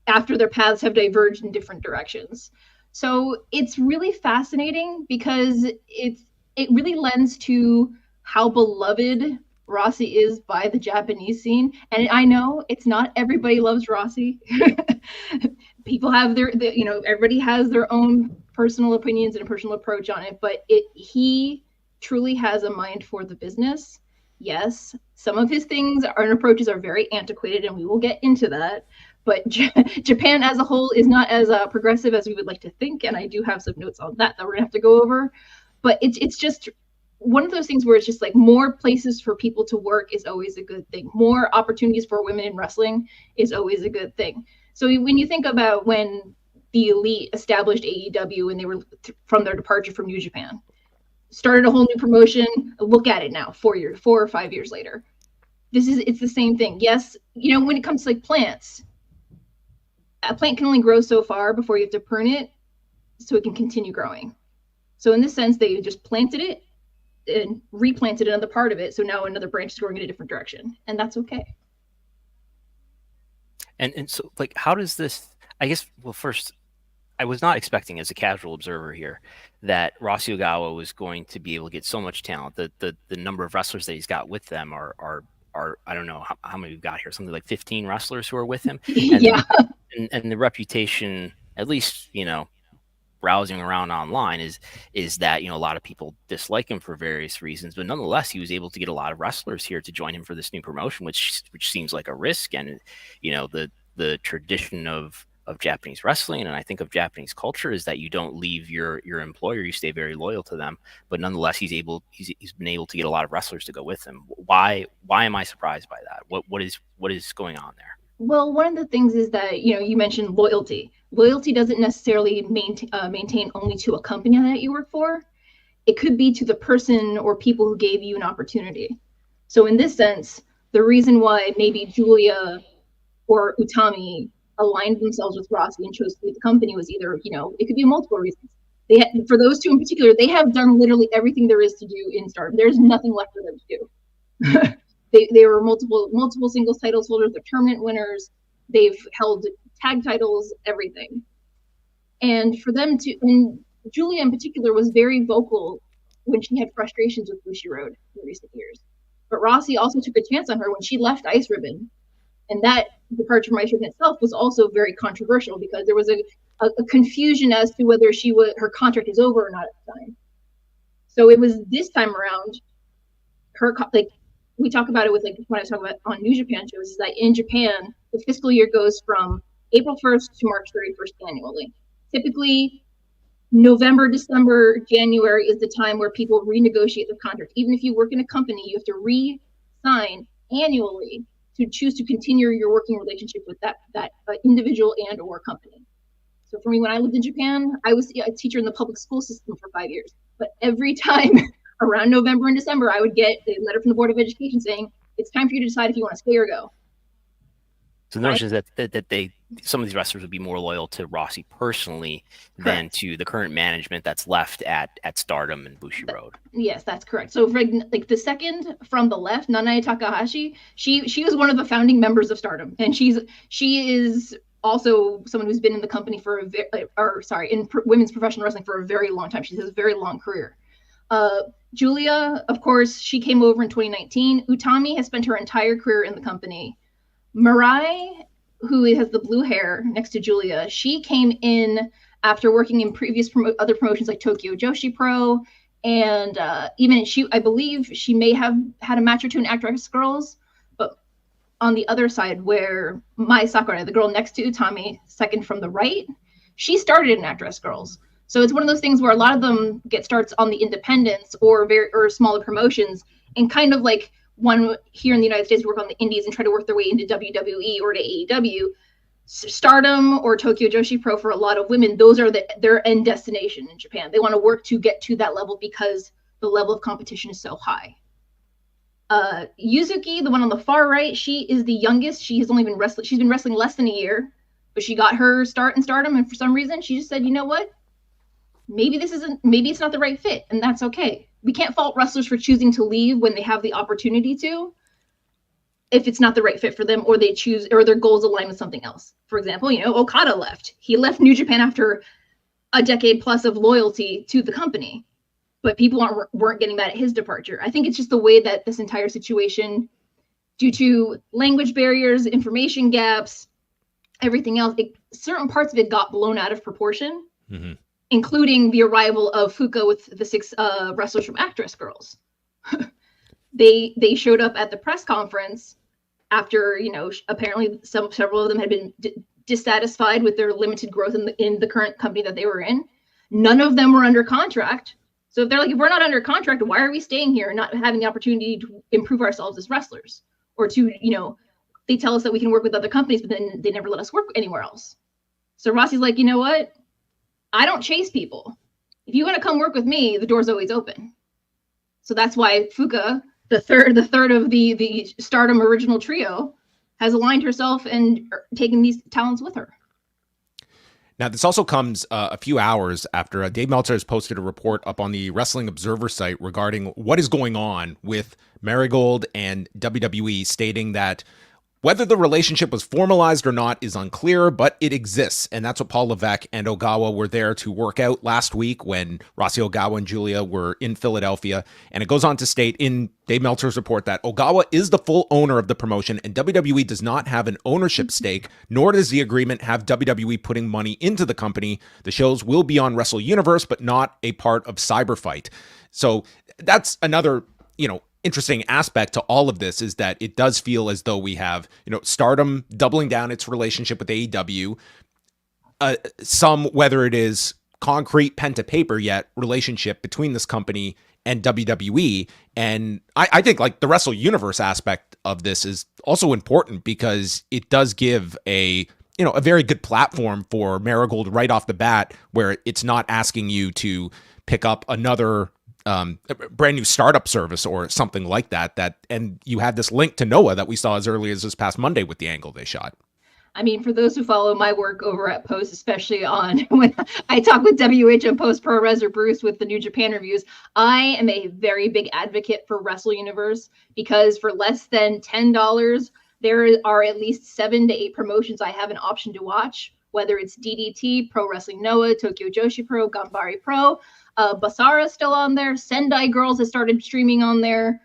after their paths have diverged in different directions. So it's really fascinating because it really lends to how beloved Rossy is by the Japanese scene. And I know it's not everybody loves Rossy. People have everybody has their own personal opinions and a personal approach on it, but he truly has a mind for the business. Yes, some of his things and approaches are very antiquated, and we will get into that. But Japan as a whole is not as progressive as we would like to think, and I do have some notes on that we're gonna have to go over. But it's just one of those things where it's just like more places for people to work is always a good thing. More opportunities for women in wrestling is always a good thing. So when you think about when the Elite established AEW and they were from their departure from New Japan, started a whole new promotion. Look at it now, 4 or 5 years later. It's the same thing. Yes, when it comes to like plants, a plant can only grow so far before you have to prune it so it can continue growing. So in this sense, they just planted it and replanted another part of it. So now another branch is growing in a different direction, and that's okay. And so like, how does this, I guess, well, first, I was not expecting as a casual observer here that Rossy Ogawa was going to be able to get so much talent. The number of wrestlers that he's got with them are I don't know how many we've got here, something like 15 wrestlers who are with him. And, yeah. And the reputation, at least, browsing around online is that, a lot of people dislike him for various reasons, but nonetheless, he was able to get a lot of wrestlers here to join him for this new promotion, which seems like a risk. And, the tradition of Japanese wrestling, and I think of Japanese culture, is that you don't leave your employer, you stay very loyal to them. But nonetheless, he's been able to get a lot of wrestlers to go with him. Why am I surprised by that? What is going on there? Well, one of the things is that you mentioned loyalty. Loyalty doesn't necessarily maintain only to a company that you work for. It could be to the person or people who gave you an opportunity. So in this sense, the reason why maybe Giulia or Utami aligned themselves with Rossy and chose to leave the company was either, it could be multiple reasons. For those two in particular, they have done literally everything there is to do in Stardom. There's nothing left for them to do. they were multiple singles titles holders. They're tournament winners. They've held tag titles, everything. And for them to, and Giulia in particular was very vocal when she had frustrations with Bushiroad in recent years. But Rossy also took a chance on her when she left Ice Ribbon. And that departure from Ice Ribbon itself was also very controversial because there was a confusion as to whether her contract is over or not at the time. So it was this time around, we talk about it with when I talk about on New Japan shows, is that in Japan, the fiscal year goes from April 1st to March 31st annually. Typically, November, December, January is the time where people renegotiate their contract. Even if you work in a company, you have to re-sign annually to choose to continue your working relationship with that individual and or company. So for me, when I lived in Japan, I was a teacher in the public school system for 5 years. But every time around November and December, I would get a letter from the Board of Education saying, it's time for you to decide if you want to stay or go. So the notion is that some of these wrestlers would be more loyal to Rossy personally than to the current management that's left at Stardom and Bushiroad. Yes, that's correct. So for, the second from the left, Nanae Takahashi, she was one of the founding members of Stardom, and she is also someone who's been in the company for women's professional wrestling for a very long time. She has a very long career. Giulia, of course, she came over in 2019. Utami has spent her entire career in the company. Mirai, who has the blue hair next to Giulia, she came in after working in previous other promotions like Tokyo Joshi Pro, and I believe she may have had a match or two in Actress Girls. But on the other side, where Mai Sakurai, the girl next to Utami, second from the right, she started in Actress Girls. So it's one of those things where a lot of them get starts on the independents or smaller promotions, and kind of like one here in the United States work on the indies and try to work their way into WWE or to AEW. Stardom or Tokyo Joshi Pro, for a lot of women, those are their end destination in Japan. They want to work to get to that level because the level of competition is so high. Yuzuki, the one on the far right, she is the youngest. She's been wrestling less than a year, but she got her start in Stardom, and for some reason she just said, you know what? Maybe it's not the right fit, and that's okay. We can't fault wrestlers for choosing to leave when they have the opportunity to, if it's not the right fit for them, or they choose, or their goals align with something else. For example, Okada left. He left New Japan after a decade plus of loyalty to the company, but people weren't getting mad at his departure. I think it's just the way that this entire situation, due to language barriers, information gaps, everything else, certain parts of it got blown out of proportion. Mm-hmm. Including the arrival of Fuka with the 6 wrestlers from Actress Girls. They showed up at the press conference after, apparently several of them had been dissatisfied with their limited growth in the current company that they were in. None of them were under contract. So if they're like, if we're not under contract, why are we staying here and not having the opportunity to improve ourselves as wrestlers? Or to, they tell us that we can work with other companies, but then they never let us work anywhere else. So Rossy's like, you know what? I don't chase people. If you want to come work with me, the door's always open. So that's why Fuka, the third of the Stardom original trio, has aligned herself and taken these talents with her. Now, this also comes a few hours after Dave Meltzer has posted a report up on the Wrestling Observer site regarding what is going on with Marigold and WWE, stating that whether the relationship was formalized or not is unclear, but it exists. And that's what Paul Levesque and Ogawa were there to work out last week when Rossy Ogawa and Giulia were in Philadelphia. And it goes on to state in Dave Meltzer's report that Ogawa is the full owner of the promotion and WWE does not have an ownership stake, nor does the agreement have WWE putting money into the company. The shows will be on Wrestle Universe, but not a part of Cyberfight. So that's another, interesting aspect to all of this, is that it does feel as though we have, Stardom doubling down its relationship with AEW, some, whether it is concrete pen to paper yet, relationship between this company and WWE. And I think like the Wrestle Universe aspect of this is also important because it does give a very good platform for Marigold right off the bat, where it's not asking you to pick up another a brand new startup service or something like that, and you had this link to Noah that we saw as early as this past Monday with the angle they shot. I mean, for those who follow my work over at Post, especially on when I talk with WH and Post Pro Res or Bruce with the New Japan reviews, I am a very big advocate for Wrestle Universe, because for less than $10, there are at least 7 to 8 promotions I have an option to watch, whether it's DDT, Pro Wrestling Noah, Tokyo Joshi Pro, Ganbare Pro, Basara still on there, Sendai Girls has started streaming on there,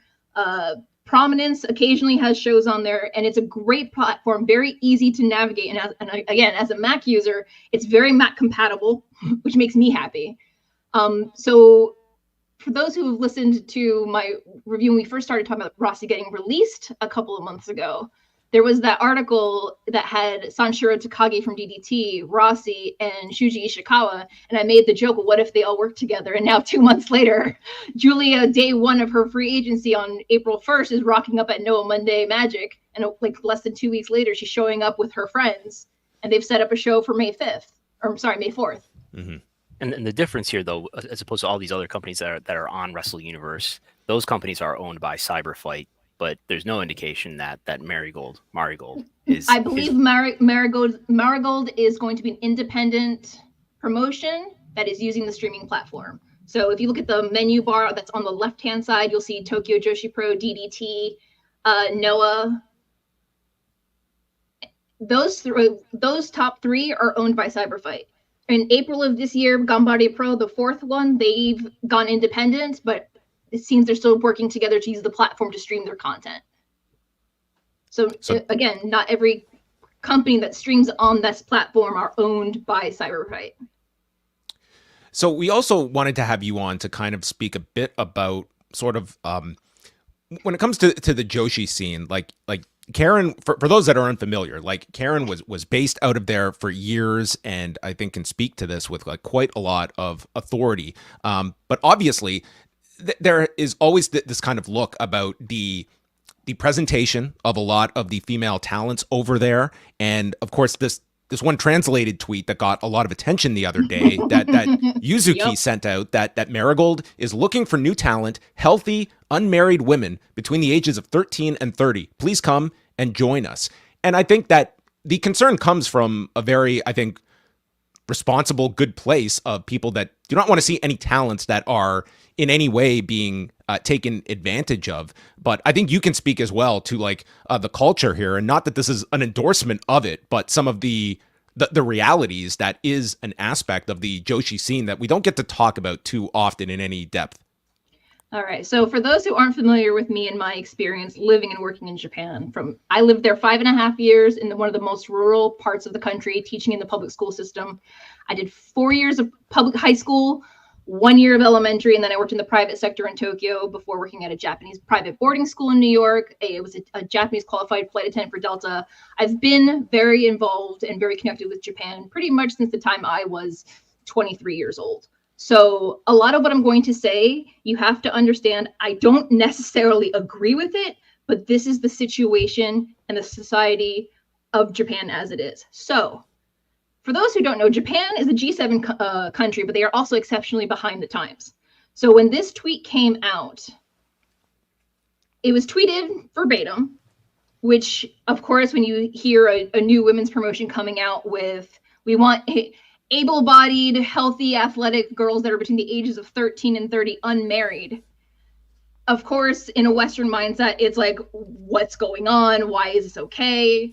Prominence occasionally has shows on there, and it's a great platform, very easy to navigate. And again, as a Mac user, it's very Mac compatible, which makes me happy. So for those who have listened to my review when we first started talking about Rossy getting released a couple of months ago, there was that article that had Sanshiro Takagi from DDT, Rossy, and Shuji Ishikawa. And I made the joke, well, what if they all work together? And now 2 months later, Giulia, day 1 of her free agency on April 1st, is rocking up at Noah Monday Magic. And like less than 2 weeks later, she's showing up with her friends. And they've set up a show for May 4th. Mm-hmm. And the difference here, though, as opposed to all these other companies that are on Wrestle Universe, those companies are owned by Cyberfight. But there's no indication that Marigold is. I believe Marigold is going to be an independent promotion that is using the streaming platform. So if you look at the menu bar that's on the left-hand side, you'll see Tokyo Joshi Pro, DDT, Noah. Those top 3 are owned by Cyberfight. In April of this year, Ganbare Pro, the 4th one, they've gone independent, but it seems they're still working together to use the platform to stream their content. So again, not every company that streams on this platform are owned by Cyberfight. So we also wanted to have you on to kind of speak a bit about sort of when it comes to the Joshi scene, like Karen, for those that are unfamiliar, like Karen was based out of there for years, and I think can speak to this with like quite a lot of authority. But obviously, there is always this kind of look about the presentation of a lot of the female talents over there. And of course, this one translated tweet that got a lot of attention the other day that Yuzuki sent out that Marigold is looking for new talent, healthy, unmarried women between the ages of 13 and 30. Please come and join us. And I think that the concern comes from a very, I think, responsible, good place of people that do not want to see any talents that are in any way being taken advantage of. But I think you can speak as well to like the culture here, and not that this is an endorsement of it, but some of the realities that is an aspect of the Joshi scene that we don't get to talk about too often in any depth. All right. So for those who aren't familiar with me and my experience living and working in Japan, I lived there 5.5 years in one of the most rural parts of the country, teaching in the public school system. I did 4 years of public high school, 1 year of elementary, and then I worked in the private sector in Tokyo before working at a Japanese private boarding school in New York. It was a Japanese qualified flight attendant for Delta. I've been very involved and very connected with Japan pretty much since the time I was 23 years old. So a lot of what I'm going to say, you have to understand, I don't necessarily agree with it, but this is the situation and the society of Japan as it is. So for those who don't know, Japan is a G7 country, but they are also exceptionally behind the times. So when this tweet came out, it was tweeted verbatim, which of course, when you hear a new women's promotion coming out with, we want able-bodied, healthy, athletic girls that are between the ages of 13 and 30, unmarried. Of course, in a Western mindset, it's like, what's going on? Why is this okay?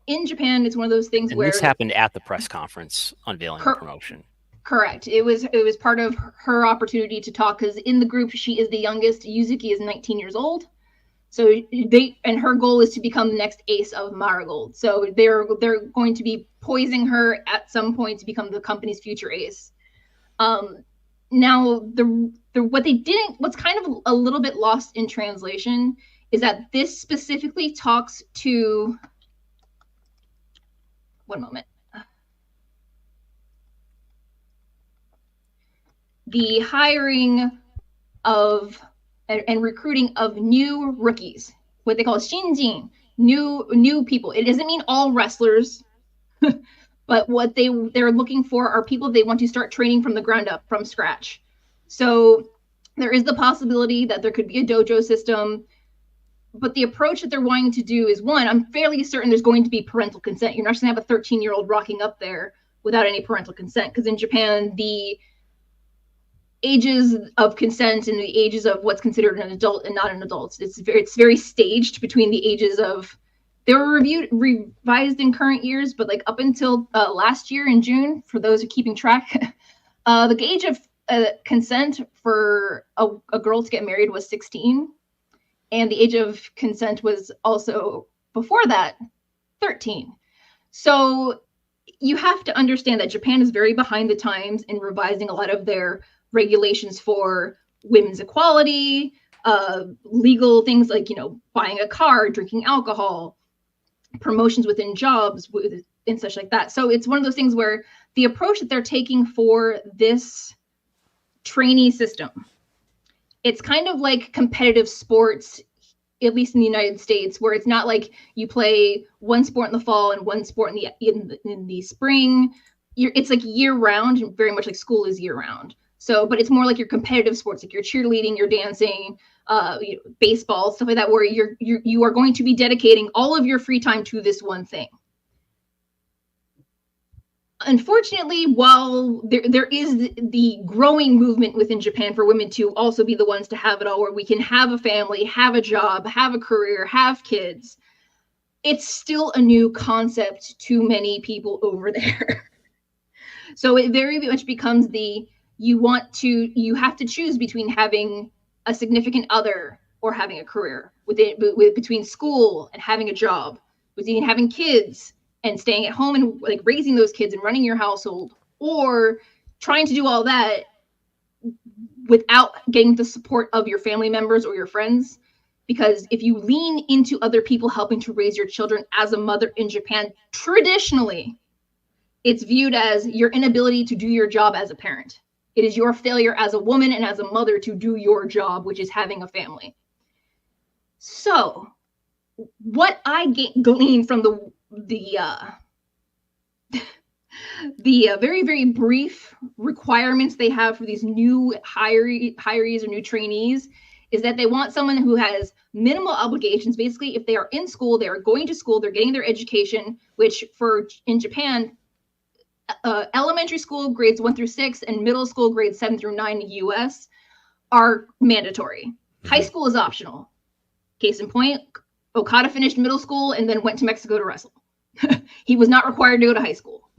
In Japan, it's one of those things where this happened at the press conference unveiling the promotion. Correct. It was part of her opportunity to talk, because in the group, she is the youngest. Yuzuki is 19 years old. So her goal is to become the next ace of Marigold. So they're going to be poising her at some point to become the company's future ace. Now, what's kind of a little bit lost in translation is that this specifically talks to, one moment. The hiring of and recruiting of new rookies, what they call shinjin, new people. It doesn't mean all wrestlers, but what they're looking for are people they want to start training from the ground up, from scratch. So there is the possibility that there could be a dojo system. but the approach that they're wanting to do is, one, I'm fairly certain there's going to be parental consent. You're not just going to have a 13-year-old rocking up there without any parental consent, because in Japan, the ages of consent and the ages of what's considered an adult and not an adult, it's very staged between the ages of, they were revised in current years, but like up until last year in June, for those who are keeping track, the age of consent for a girl to get married was 16. And the age of consent was also, before that, 13. So you have to understand that Japan is very behind the times in revising a lot of their regulations for women's equality, legal things like, buying a car, drinking alcohol, promotions within jobs, and such like that. So it's one of those things where the approach that they're taking for this trainee system, it's kind of like competitive sports, at least in the United States, where it's not like you play one sport in the fall and one sport in the spring. It's like year round, very much like school is year round. So, but it's more like your competitive sports, like your cheerleading, your dancing, baseball, stuff like that, where you are going to be dedicating all of your free time to this one thing. Unfortunately, while there is the growing movement within Japan for women to also be the ones to have it all, where we can have a family, have a job, have a career, have kids, it's still a new concept to many people over there. So it very much becomes you have to choose between having a significant other or having a career, between school and having a job, between having kids and staying at home and like raising those kids and running your household, or trying to do all that without getting the support of your family members or your friends. Because if you lean into other people helping to raise your children as a mother in Japan, traditionally, it's viewed as your inability to do your job as a parent. It is your failure as a woman and as a mother to do your job, which is having a family. So what I glean from the very, very brief requirements they have for these new hirees or new trainees is that they want someone who has minimal obligations. Basically, if they are in school, they are going to school, they're getting their education, which in Japan, elementary school grades 1 through 6 and middle school grades 7 through 9 in the US are mandatory. High school is optional. Case in point, Okada finished middle school and then went to Mexico to wrestle. He was not required to go to high school.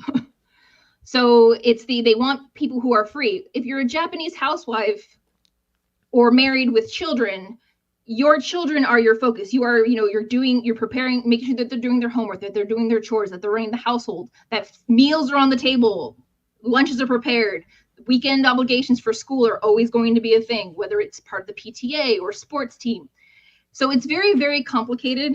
So they want people who are free. If you're a Japanese housewife or married with children, your children are your focus. You are, you're preparing, making sure that they're doing their homework, that they're doing their chores, that they're running the household, that meals are on the table, lunches are prepared. Weekend obligations for school are always going to be a thing, whether it's part of the PTA or sports team. So it's very, very complicated.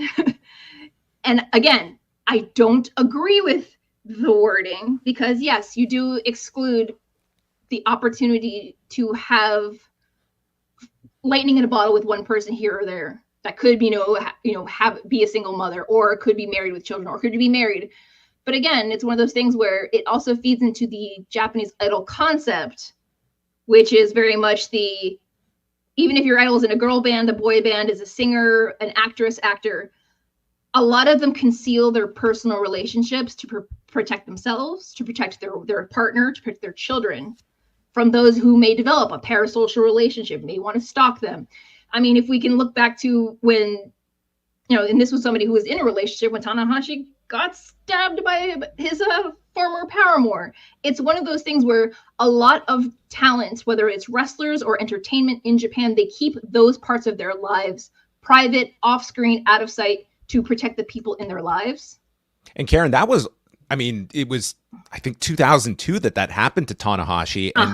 And again, I don't agree with the wording because yes, you do exclude the opportunity to have lightning in a bottle with one person here or there that could be, be a single mother, or could be married with children, or could be married. But again, it's one of those things where it also feeds into the Japanese idol concept, which is very much even if your idol is in a girl band, a boy band, is a singer, an actress, actor, a lot of them conceal their personal relationships to protect themselves, to protect their partner, to protect their children from those who may develop a parasocial relationship, may want to stalk them. I mean, if we can look back to when, and this was somebody who was in a relationship when Tanahashi got stabbed by his former paramour. It's one of those things where a lot of talent, whether it's wrestlers or entertainment in Japan, they keep those parts of their lives private, off screen, out of sight, to protect the people in their lives. And Karen, it was, I think 2002 that happened to Tanahashi, and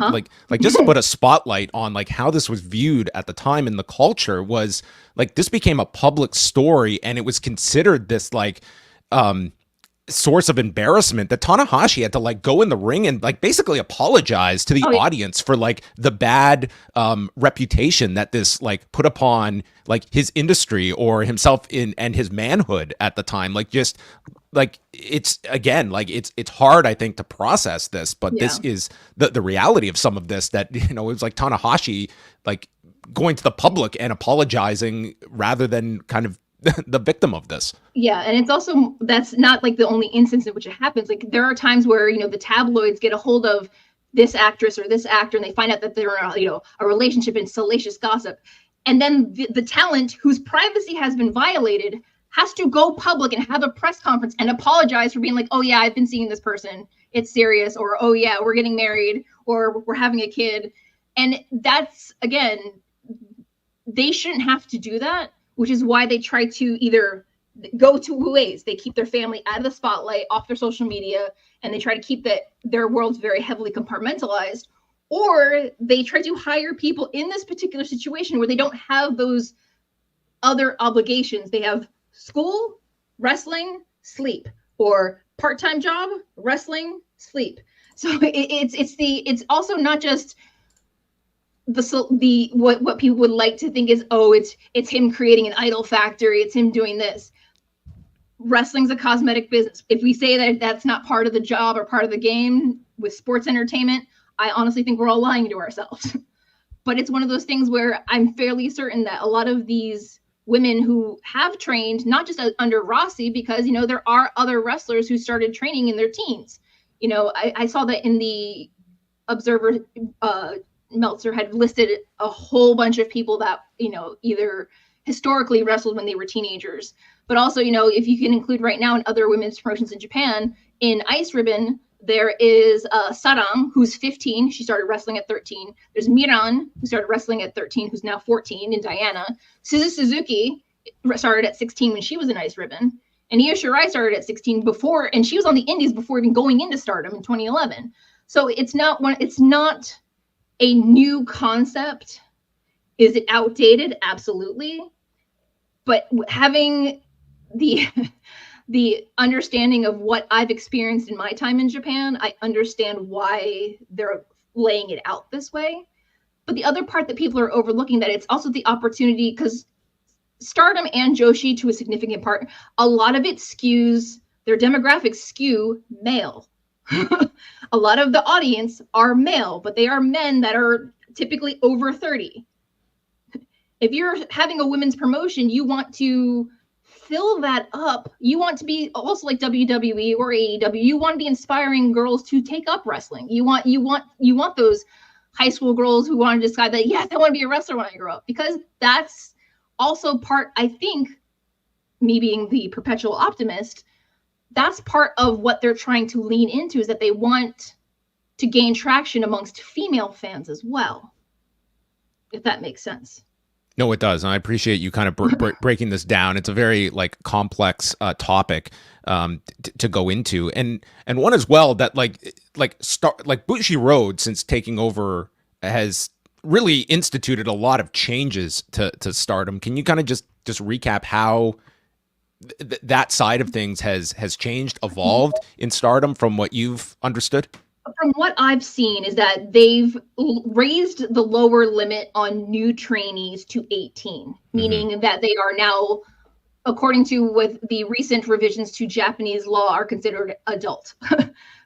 like just to put a spotlight on like how this was viewed at the time in the culture was like, this became a public story, and it was considered this like source of embarrassment that Tanahashi had to like go in the ring and like basically apologize to the audience for like the bad reputation that this like put upon like his industry or himself and his manhood at the time. Like just like it's again like it's hard, I think, to process this, but this is the reality of some of this, that it was like Tanahashi like going to the public and apologizing rather than kind of the victim of this. Yeah, and it's also, that's not like the only instance in which it happens. Like there are times where, you know, the tabloids get a hold of this actress or this actor and they find out that they're in a, you know, a relationship in salacious gossip. And then the talent whose privacy has been violated has to go public and have a press conference and apologize for being like, oh yeah, I've been seeing this person, it's serious, or oh yeah, we're getting married, or we're having a kid. And that's, again, they shouldn't have to do that, which is why they try to either go two ways. They keep their family out of the spotlight, off their social media, and they try to keep their worlds very heavily compartmentalized, or they try to hire people in this particular situation where they don't have those other obligations. They have school, wrestling, sleep, or part-time job, wrestling, sleep. So it's also not just the what people would like to think is, oh, it's him creating an idol factory, it's him doing this. Wrestling's a cosmetic business. If we say that that's not part of the job or part of the game with sports entertainment, I honestly think we're all lying to ourselves. But it's one of those things where I'm fairly certain that a lot of these women who have trained, not just under Rossy, because, you know, there are other wrestlers who started training in their teens. You know, I saw that in the Observer, Meltzer had listed a whole bunch of people that, you know, either historically wrestled when they were teenagers, but also, you know, if you can include right now in other women's promotions in Japan, in Ice Ribbon, there is Saram, who's 15. She started wrestling at 13. There's Miran, who started wrestling at 13, who's now 14, and Diana. Suzuki started at 16 when she was in Ice Ribbon. And Io Shirai started at 16 before, and she was on the indies before even going into Stardom in 2011. So it's not a new concept. Is it outdated? Absolutely. But having the understanding of what I've experienced in my time in Japan, I understand why they're laying it out this way. But the other part that people are overlooking, that it's also the opportunity, because Stardom and Joshi, to a significant part, a lot of it skews, their demographics skew male. A lot of the audience are male, but they are men that are typically over 30. If you're having a women's promotion, you want to fill that up. You want to be also like WWE or AEW. You want to be inspiring girls to take up wrestling. You want those high school girls who want to decide that, yes, I want to be a wrestler when I grow up, because that's also part, I think, me being the perpetual optimist, that's part of what they're trying to lean into, is that they want to gain traction amongst female fans as well, if that makes sense. No, it does. And I appreciate you kind of breaking this down. It's a very complex topic to go into, and one as well that Bushiroad, since taking over, has really instituted a lot of changes to Stardom. Can you kind of just recap how that side of things has changed, evolved in Stardom from what you've understood? From what I've seen is that they've raised the lower limit on new trainees to 18, meaning that they are now, according to with the recent revisions to Japanese law, are considered adult.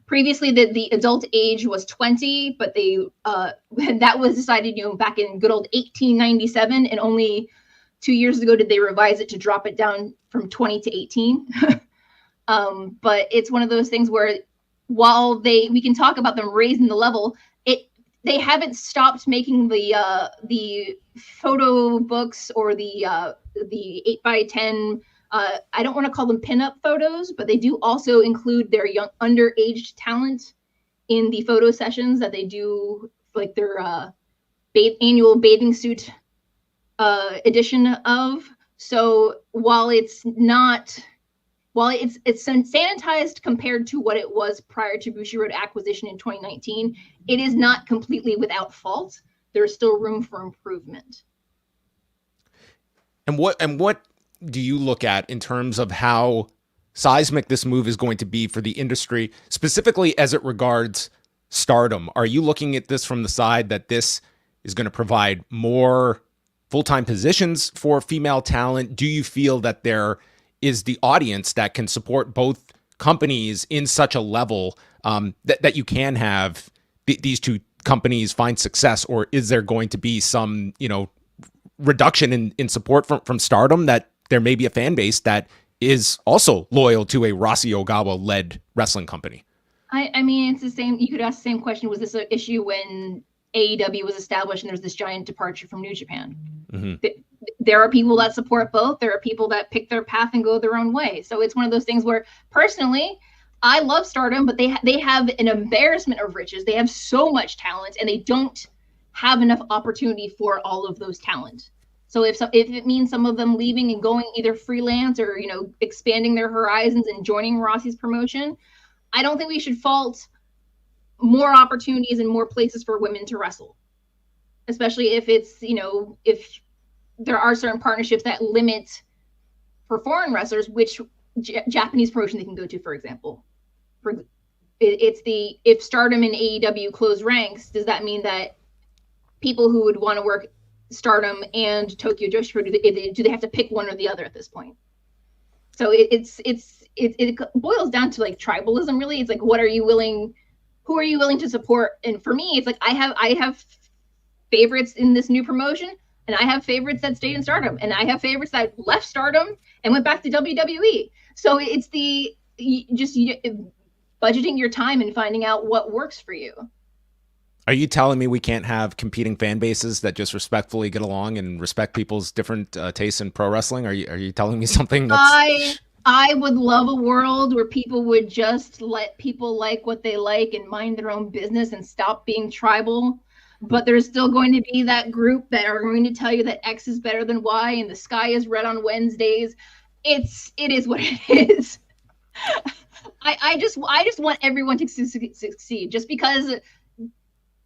Previously, the adult age was 20, but that was decided, you know, back in good old 1897, and only 2 years ago did they revise it to drop it down from 20 to 18. But it's one of those things where, while we can talk about them raising the level, they haven't stopped making the photo books or the 8x10. I don't want to call them pinup photos, but they do also include their young underage talent in the photo sessions that they do, like their annual bathing suit edition of. So while it's sanitized compared to what it was prior to Bushiroad acquisition in 2019, it is not completely without fault. There's still room for improvement. And what do you look at in terms of how seismic this move is going to be for the industry, specifically as it regards Stardom? Are you looking at this from the side that this is going to provide more full-time positions for female talent? Do you feel that there is the audience that can support both companies in such a level that you can have these two companies find success? Or is there going to be some, reduction in support from Stardom, that there may be a fan base that is also loyal to a Rossy Ogawa led wrestling company. I mean, it's the same. You could ask the same question. Was this an issue when AEW was established and there was this giant departure from New Japan? Mm-hmm. There are people that support both. There are people that pick their path and go their own way. So it's one of those things where, personally, I love Stardom, but they have an embarrassment of riches. They have so much talent, and they don't have enough opportunity for all of those talent. So if it means some of them leaving and going either freelance or, you know, expanding their horizons and joining Rossy's promotion, I don't think we should fault more opportunities and more places for women to wrestle, especially if it's, you know, if there are certain partnerships that limit for foreign wrestlers, which Japanese promotion they can go to, for example. If Stardom and AEW close ranks, does that mean that people who would want to work Stardom and Tokyo Joshi, do they have to pick one or the other at this point? So it boils down to like tribalism, really. It's like, who are you willing to support? And for me, it's like I have favorites in this new promotion, and I have favorites that stayed in Stardom, and I have favorites that left Stardom and went back to WWE. So it's budgeting your time and finding out what works for you. Are you telling me we can't have competing fan bases that just respectfully get along and respect people's different tastes in pro wrestling? Are you telling me something that's... I would love a world where people would just let people like what they like and mind their own business and stop being tribal. But there's still going to be that group that are going to tell you that X is better than Y and the sky is red on Wednesdays. It is what it is. I just want everyone to succeed. Just because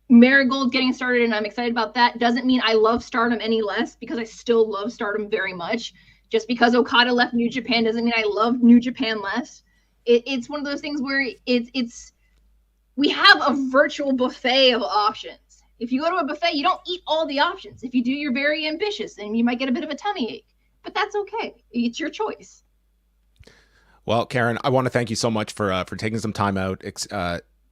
Marigold getting started and I'm excited about that doesn't mean I love Stardom any less, because I still love Stardom very much. Just because Okada left New Japan doesn't mean I love New Japan less. It's one of those things where we have a virtual buffet of options. If you go to a buffet, you don't eat all the options. If you do, you're very ambitious and you might get a bit of a tummy ache, but that's okay. It's your choice. Well, Karen, I want to thank you so much for taking some time out,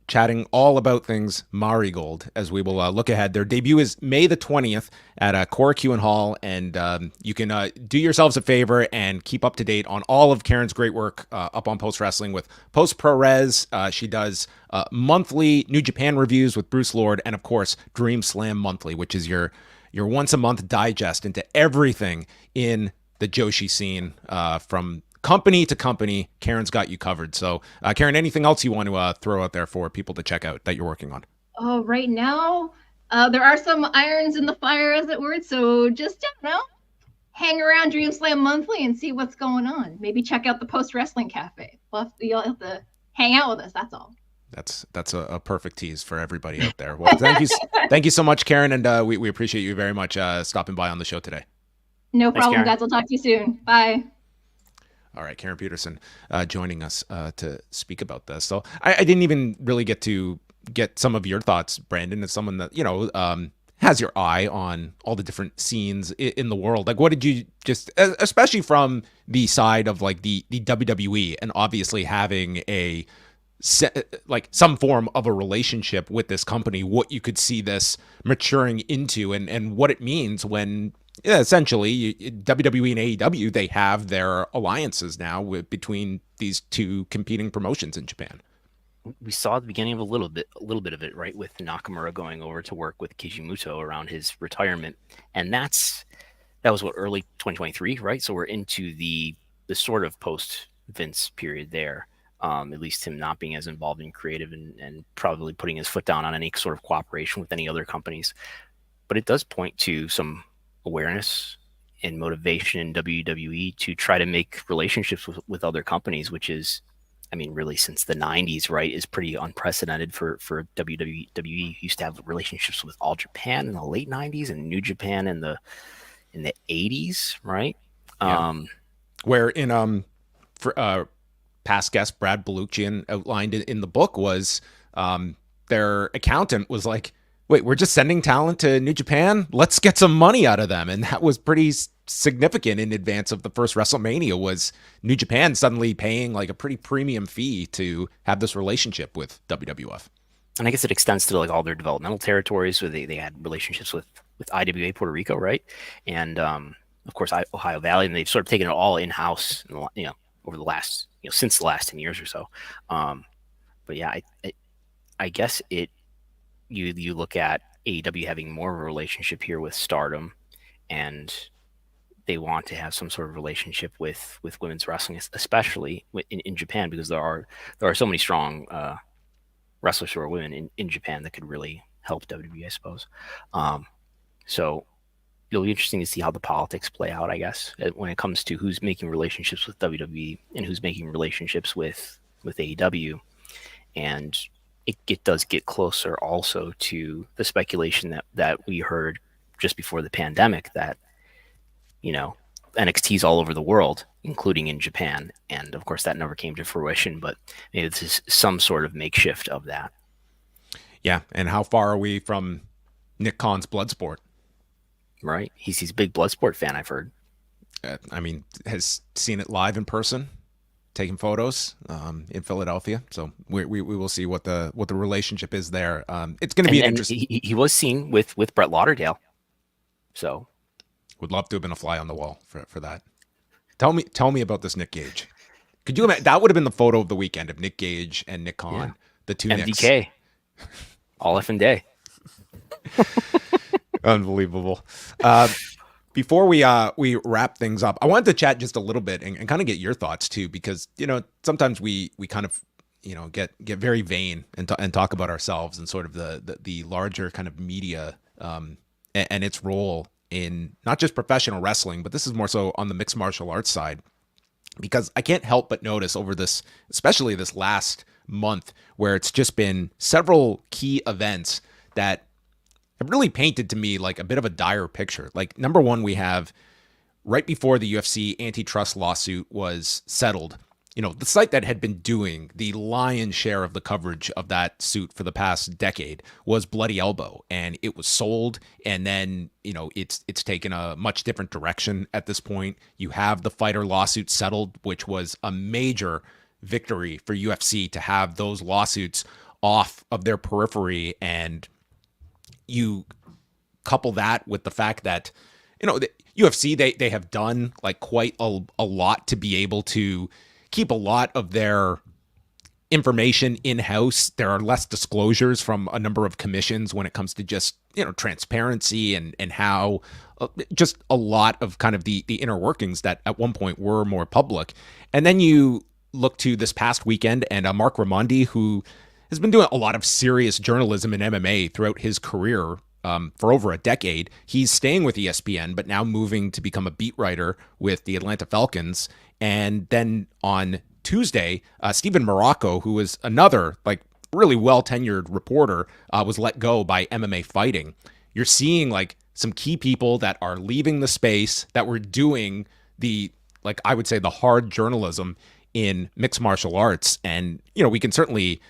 chatting all about things Marigold as we will look ahead. Their debut is May the 20th at Korakuen Hall, and you can do yourselves a favor and keep up to date on all of Karen's great work up on Post Wrestling with Post Pro Res. She does monthly New Japan reviews with Bruce Lord, and of course Dream Slam Monthly, which is your once a month digest into everything in the Joshi scene from company to company. Karen's got you covered. So, Karen, anything else you want to throw out there for people to check out that you're working on? Oh, right now, there are some irons in the fire, as it were. So just, hang around Dream Slam Monthly and see what's going on. Maybe check out the Post Wrestling Cafe. You'll have to hang out with us. That's all. That's a perfect tease for everybody out there. Well, thank you so much, Karen, and we appreciate you very much stopping by on the show today. No problem, guys. I'll talk to you soon. Bye. All right, Karen Peterson joining us to speak about this. So I didn't even really get to get some of your thoughts, Brandon, as someone that, has your eye on all the different scenes in the world. Like, what did you just, especially from the side of like the WWE and obviously having some form of a relationship with this company, what you could see this maturing into and what it means when... Yeah, essentially, WWE and AEW, they have their alliances now between these two competing promotions in Japan. We saw the beginning of a little bit of it, right, with Nakamura going over to work with Kishimoto around his retirement, and that was early 2023, right? So we're into the sort of post Vince period there. At least him not being as involved in creative and probably putting his foot down on any sort of cooperation with any other companies. But it does point to some awareness and motivation in WWE to try to make relationships with other companies, which is, I mean, really since the 90s, right, is pretty unprecedented for WWE. WWE used to have relationships with All Japan in the late 90s and New Japan in the 80s, right? Yeah. Where in past guest Brad Baluchian outlined in the book was their accountant was like, wait, we're just sending talent to New Japan? Let's get some money out of them. And that was pretty significant in advance of the first WrestleMania, was New Japan suddenly paying like a pretty premium fee to have this relationship with WWF. And I guess it extends to like all their developmental territories where they had relationships with IWA Puerto Rico, right? And of course Ohio Valley, and they've sort of taken it all in house, over the last since the last 10 years or so. But yeah, I guess you look at AEW having more of a relationship here with Stardom, and they want to have some sort of relationship with women's wrestling, especially in Japan, because there are so many strong wrestlers who are women in Japan that could really help WWE, I suppose. So it'll be interesting to see how the politics play out, I guess, when it comes to who's making relationships with WWE and who's making relationships with AEW. And it does get closer also to the speculation that we heard just before the pandemic that, NXT's all over the world, including in Japan. And of course that never came to fruition, but maybe this is some sort of makeshift of that. Yeah. And how far are we from Nick Khan's Bloodsport? Right. He's a big Bloodsport fan, I've heard. Has seen it live in person, taking photos in Philadelphia. So we will see what the relationship is there. It's going to be interesting. He was seen with Brett Lauderdale. So would love to have been a fly on the wall for that. Tell me about this Nick Gage. Could you imagine? That would have been the photo of the weekend of Nick Gage and Nick Khan, the two MDK, Nicks. All effing day. Unbelievable. Before we wrap things up, I wanted to chat just a little bit and kind of get your thoughts too, because sometimes we kind of get very vain and talk about ourselves and sort of the larger kind of media and its role in not just professional wrestling, but this is more so on the mixed martial arts side, because I can't help but notice over this, especially this last month, where it's just been several key events that have really painted to me like a bit of a dire picture. Like, number one, we have right before the UFC antitrust lawsuit was settled, the site that had been doing the lion's share of the coverage of that suit for the past decade was Bloody Elbow, and it was sold. And then, it's taken a much different direction at this point. You have the fighter lawsuit settled, which was a major victory for UFC to have those lawsuits off of their periphery. And you couple that with the fact that, the UFC, they have done like quite a lot to be able to keep a lot of their information in-house. There are less disclosures from a number of commissions when it comes to just, transparency and how just a lot of kind of the inner workings that at one point were more public. And then you look to this past weekend and Mark Raimondi, who has been doing a lot of serious journalism in MMA throughout his career for over a decade. He's staying with ESPN, but now moving to become a beat writer with the Atlanta Falcons. And then on Tuesday, Stephen Morocco, who is another like really well-tenured reporter, was let go by MMA Fighting. You're seeing like some key people that are leaving the space that were doing I would say the hard journalism in mixed martial arts. And, we can certainly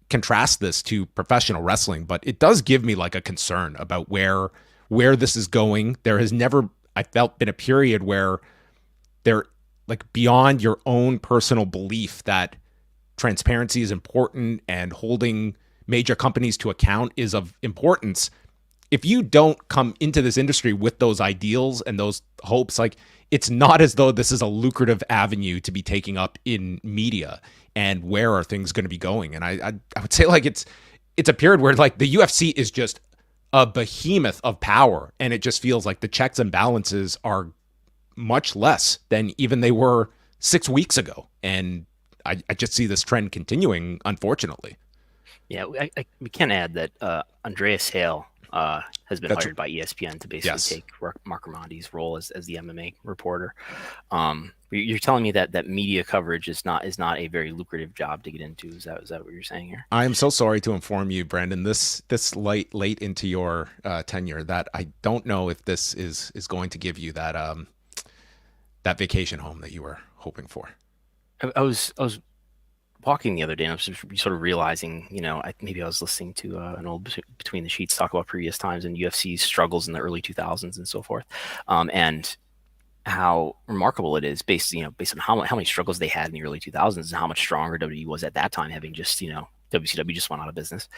contrast this to professional wrestling, but it does give me like a concern about where this is going. There has never, I felt, been a period where there, like, beyond your own personal belief that transparency is important and holding major companies to account is of importance. If you don't come into this industry with those ideals and those hopes, like, it's not as though this is a lucrative avenue to be taking up in media. And where are things going to be going? And I would say like it's a period where like the UFC is just a behemoth of power, and it just feels like the checks and balances are much less than even they were 6 weeks ago. And I just see this trend continuing, unfortunately. Yeah, we can add that Andreas Hale has been hired by ESPN to basically take Mark Raimondi's role as the MMA reporter. You're telling me that media coverage is not a very lucrative job to get into. Is that what you're saying here? I am so sorry to inform you, Brandon, this late into your tenure, that I don't know if this is going to give you that that vacation home that you were hoping for. I was walking the other day, and I was sort of realizing, maybe I was listening to an old Between the Sheets talk about previous times and UFC's struggles in the early 2000s and so forth, and how remarkable it is based on how many struggles they had in the early 2000s and how much stronger WWE was at that time, having just, WCW just went out of business.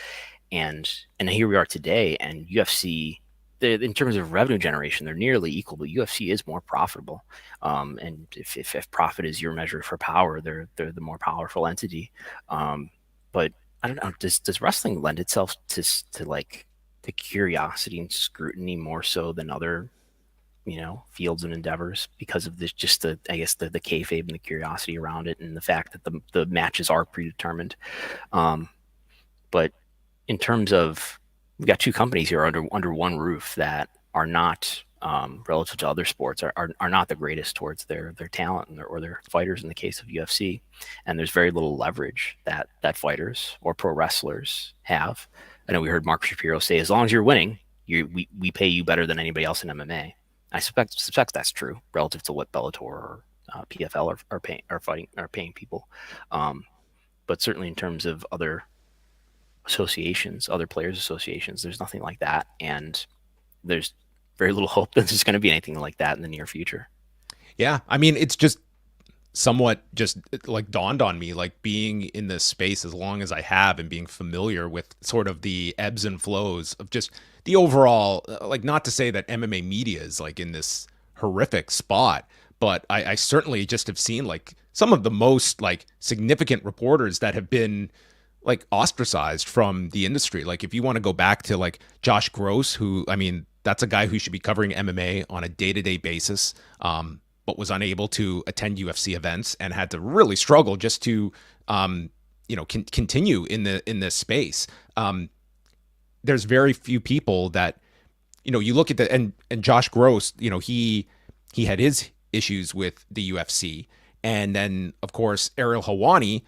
And here we are today, and UFC in terms of revenue generation, they're nearly equal, but UFC is more profitable. And if profit is your measure for power, they're the more powerful entity. But I don't know, does wrestling lend itself to curiosity and scrutiny more so than other, fields and endeavors because of this, just the kayfabe and the curiosity around it, and the fact that the matches are predetermined. But in terms of, we've got two companies here under one roof that are not, relative to other sports, are not the greatest towards their talent or their fighters in the case of UFC. And there's very little leverage that fighters or pro wrestlers have. I know we heard Mark Shapiro say, as long as you're winning, we pay you better than anybody else in MMA. I suspect that's true relative to what Bellator or PFL are paying people. But certainly in terms of other associations, other players associations, there's nothing like that. And there's very little hope that there's going to be anything like that in the near future. Yeah. I mean, it's just somewhat just like dawned on me, like being in this space as long as I have and being familiar with sort of the ebbs and flows of just the overall, like, not to say that MMA media is like in this horrific spot, but I certainly just have seen like some of the most like significant reporters that have been like ostracized from the industry. Like if you want to go back to like Josh Gross, who, I mean, that's a guy who should be covering MMA on a day-to-day basis, but was unable to attend UFC events and had to really struggle just to, continue in this space. There's very few people that, you look at and Josh Gross, he had his issues with the UFC. And then of course, Ariel Helwani,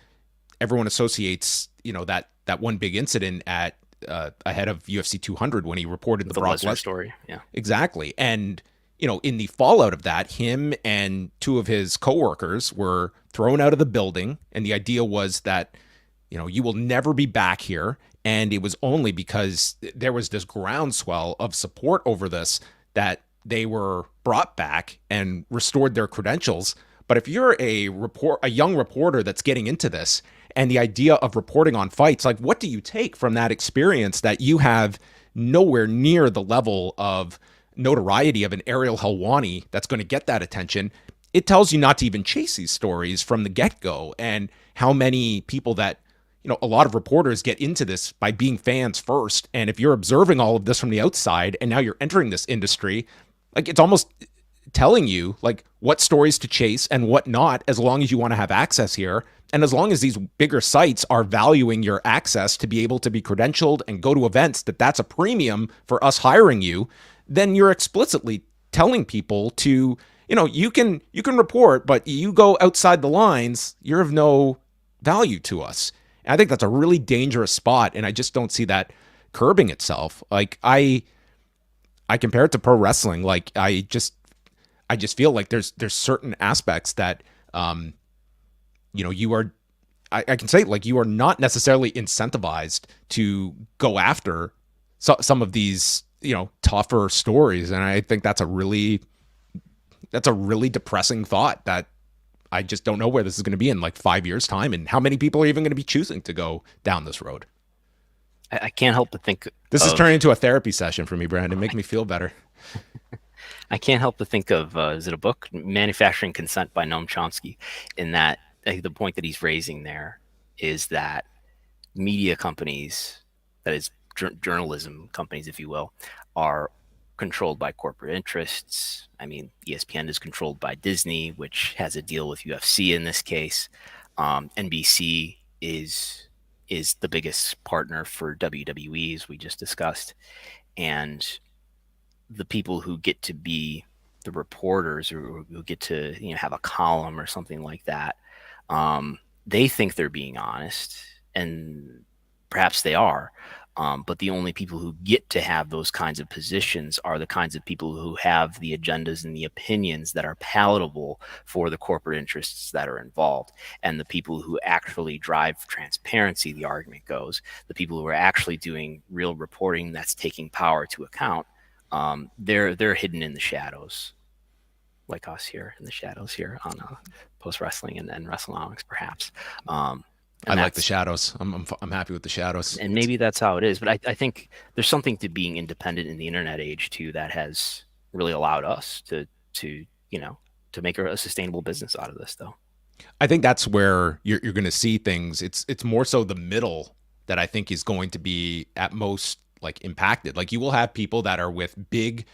everyone associates, that one big incident at ahead of UFC 200 when he reported the Brock Lesnar story. Yeah, exactly. And, in the fallout of that, him and two of his coworkers were thrown out of the building. And the idea was that, you will never be back here. And it was only because there was this groundswell of support over this that they were brought back and restored their credentials. But if you're a young reporter that's getting into this, and the idea of reporting on fights, like, what do you take from that experience that you have nowhere near the level of notoriety of an Ariel Helwani that's going to get that attention? It tells you not to even chase these stories from the get-go. And how many people that, a lot of reporters get into this by being fans first. And if you're observing all of this from the outside and now you're entering this industry, like, it's almost telling you like what stories to chase and what not, as long as you want to have access here. And as long as these bigger sites are valuing your access to be able to be credentialed and go to events, that's a premium for us hiring you, then you're explicitly telling people to, you can report, but you go outside the lines, you're of no value to us. And I think that's a really dangerous spot. And I just don't see that curbing itself. Like I compare it to pro wrestling. Like I just feel like there's certain aspects that, you are, I can say, like, you are not necessarily incentivized to go after some of these, tougher stories. And I think that's a really depressing thought that I just don't know where this is going to be in like 5 years' time, and how many people are even going to be choosing to go down this road. I can't help but think this is turning into a therapy session for me, Brandon. Make me feel better. I can't help but think of, is it a book, Manufacturing Consent by Noam Chomsky, in that the point that he's raising there is that media companies, that is journalism companies, if you will, are controlled by corporate interests. I mean, ESPN is controlled by Disney, which has a deal with UFC in this case. NBC is the biggest partner for WWE, as we just discussed. And the people who get to be the reporters, or who get to have a column or something like that, they think they're being honest, and perhaps they are. But the only people who get to have those kinds of positions are the kinds of people who have the agendas and the opinions that are palatable for the corporate interests that are involved. And the people who actually drive transparency, the argument goes, the people who are actually doing real reporting that's taking power to account, they're hidden in the shadows, like us here in the shadows here on Post Wrestling and Wrestlenomics, perhaps. And I like the shadows. I'm happy with the shadows. And maybe that's how it is. But I think there's something to being independent in the internet age too that has really allowed us to make a sustainable business out of this, though. I think that's where you're going to see things. It's more so the middle that I think is going to be at most like impacted. Like you will have people that are with big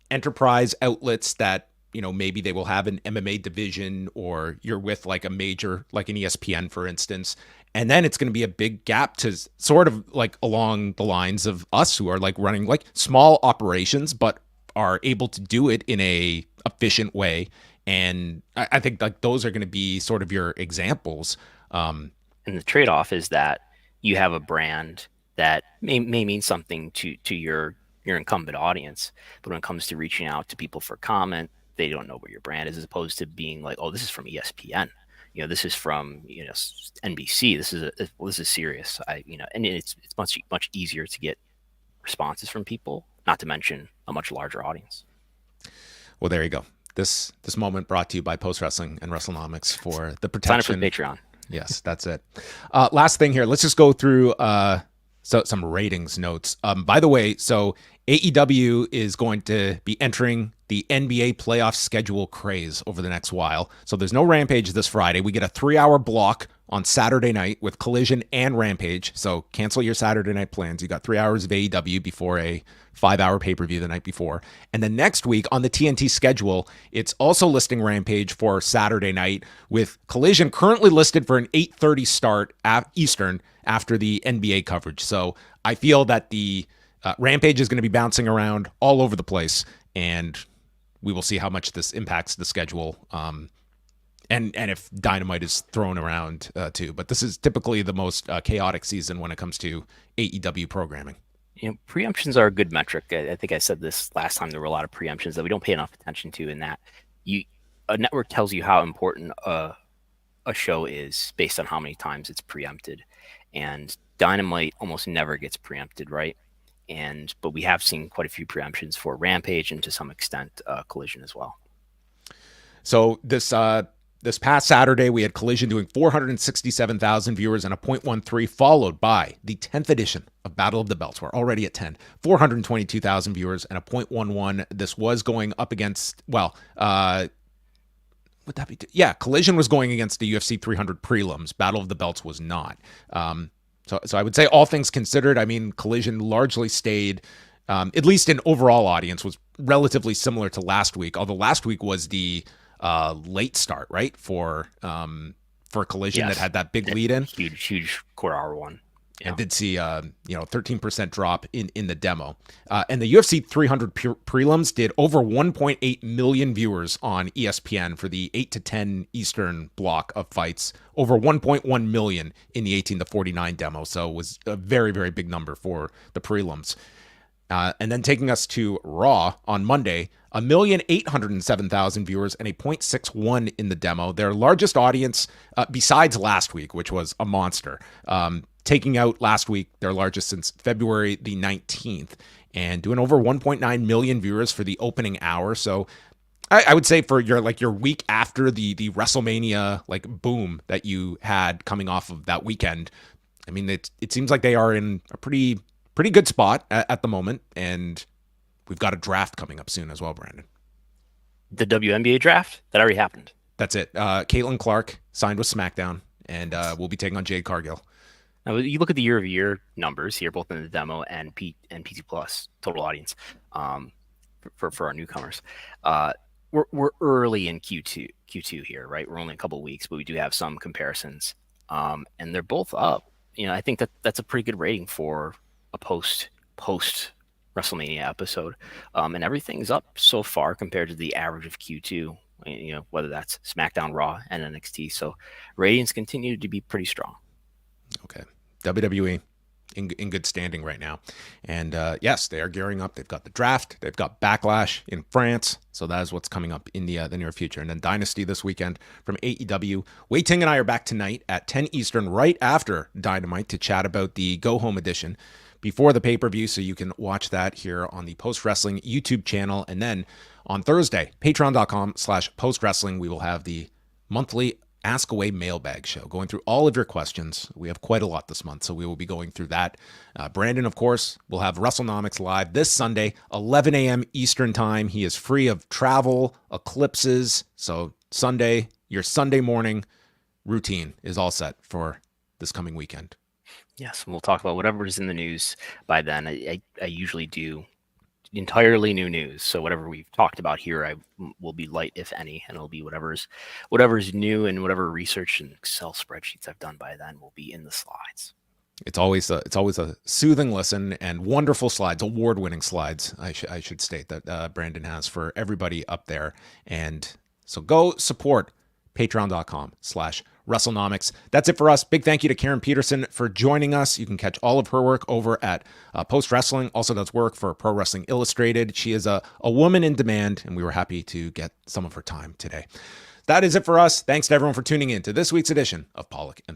enterprise outlets that, maybe they will have an MMA division, or you're with like a major, like an ESPN, for instance. And then it's going to be a big gap to sort of like along the lines of us who are like running like small operations, but are able to do it in a efficient way. And I think like those are going to be sort of your examples. And the trade-off is that you have a brand that may mean something to your incumbent audience, but when it comes to reaching out to people for comment, they don't know what your brand is, as opposed to being like, oh, this is from ESPN, this is from NBC, this is serious. And it's much easier to get responses from people, not to mention a much larger audience. Well, there you go. This moment brought to you by Post Wrestling and Wrestlenomics for the protection. Sign up for Patreon. Yes, that's it. Last thing here, let's just go through some ratings notes. By the way, so AEW is going to be entering the NBA playoff schedule craze over the next while. So there's no Rampage this Friday. We get a 3-hour block on Saturday night with Collision and Rampage. So cancel your Saturday night plans. You got 3 hours of AEW before a 5-hour pay-per-view the night before. And then next week on the TNT schedule, it's also listing Rampage for Saturday night, with Collision currently listed for an 8:30 start Eastern after the NBA coverage. So I feel that the Rampage is going to be bouncing around all over the place, and we will see how much this impacts the schedule. And if Dynamite is thrown around too. But this is typically the most chaotic season when it comes to AEW programming. Preemptions are a good metric. I think I said this last time. There were a lot of preemptions that we don't pay enough attention to, in that a network tells you how important a show is based on how many times it's preempted. And Dynamite almost never gets preempted, right? But we have seen quite a few preemptions for Rampage, and to some extent Collision as well. So this past Saturday, we had Collision doing 467,000 viewers and a 0.13, followed by the 10th edition of Battle of the Belts. We're already at 10, 422,000 viewers and a 0.11. This was going up against, would that be? Yeah, Collision was going against the UFC 300 prelims. Battle of the Belts was not. So I would say, all things considered, I mean, Collision largely stayed, at least in overall audience, was relatively similar to last week. Although last week was the late start, right, for Collision, that had that big lead in. Huge quarter hour one. Yeah. And did see 13% drop in the demo. And the UFC 300 prelims did over 1.8 million viewers on ESPN for the 8 to 10 Eastern block of fights, over 1.1 million in the 18 to 49 demo. So it was a very, very big number for the prelims. And then taking us to Raw on Monday, 1,807,000 viewers and a 0.61 in the demo. Their largest audience besides last week, which was a monster. Taking out last week, their largest since February the 19th, and doing over 1.9 million viewers for the opening hour. So I would say for your week after the WrestleMania boom that you had coming off of that weekend, I mean, it seems like they are in a pretty good spot at the moment, and we've got a draft coming up soon as well, Brandon. The WNBA draft? That already happened. That's it. Caitlin Clark signed with SmackDown, and we'll be taking on Jade Cargill. Now, you look at the year-over-year numbers here, both in the demo and PT Plus total audience for our newcomers. We're early in Q2 here, right? We're only a couple of weeks, but we do have some comparisons, and they're both up. I think that's a pretty good rating for a post WrestleMania episode, and everything's up so far compared to the average of Q2. Whether that's SmackDown, Raw, and NXT. So ratings continue to be pretty strong. Okay. WWE in good standing right now. And yes, they are gearing up. They've got the draft. They've got Backlash in France. So that is what's coming up in the near future. And then Dynasty this weekend from AEW. Wei Ting and I are back tonight at 10 Eastern, right after Dynamite, to chat about the Go Home edition before the pay-per-view. So you can watch that here on the Post Wrestling YouTube channel. And then on Thursday, patreon.com/postwrestling, we will have the monthly Ask Away mailbag show, going through all of your questions. We have quite a lot this month, so we will be going through that. Brandon, of course, will have Wrestlenomics live this Sunday, 11 a.m. Eastern time. He is free of travel, eclipses. So Sunday, your Sunday morning routine is all set for this coming weekend. Yes, we'll talk about whatever is in the news by then. I usually do entirely new news, so whatever we've talked about here, I will be light, if any, and it'll be whatever's new, and whatever research and Excel spreadsheets I've done by then will be in the slides. It's always a soothing listen, and wonderful slides, award-winning slides. I should state that Brandon has for everybody up there, and so go support patreon.com/Wrestlenomics. That's it for us. Big thank you to Karen Peterson for joining us. You can catch all of her work over at Post Wrestling. Also does work for Pro Wrestling Illustrated. She is a woman in demand, and we were happy to get some of her time today. That is it for us. Thanks to everyone for tuning in to this week's edition of Pollock and Thurston.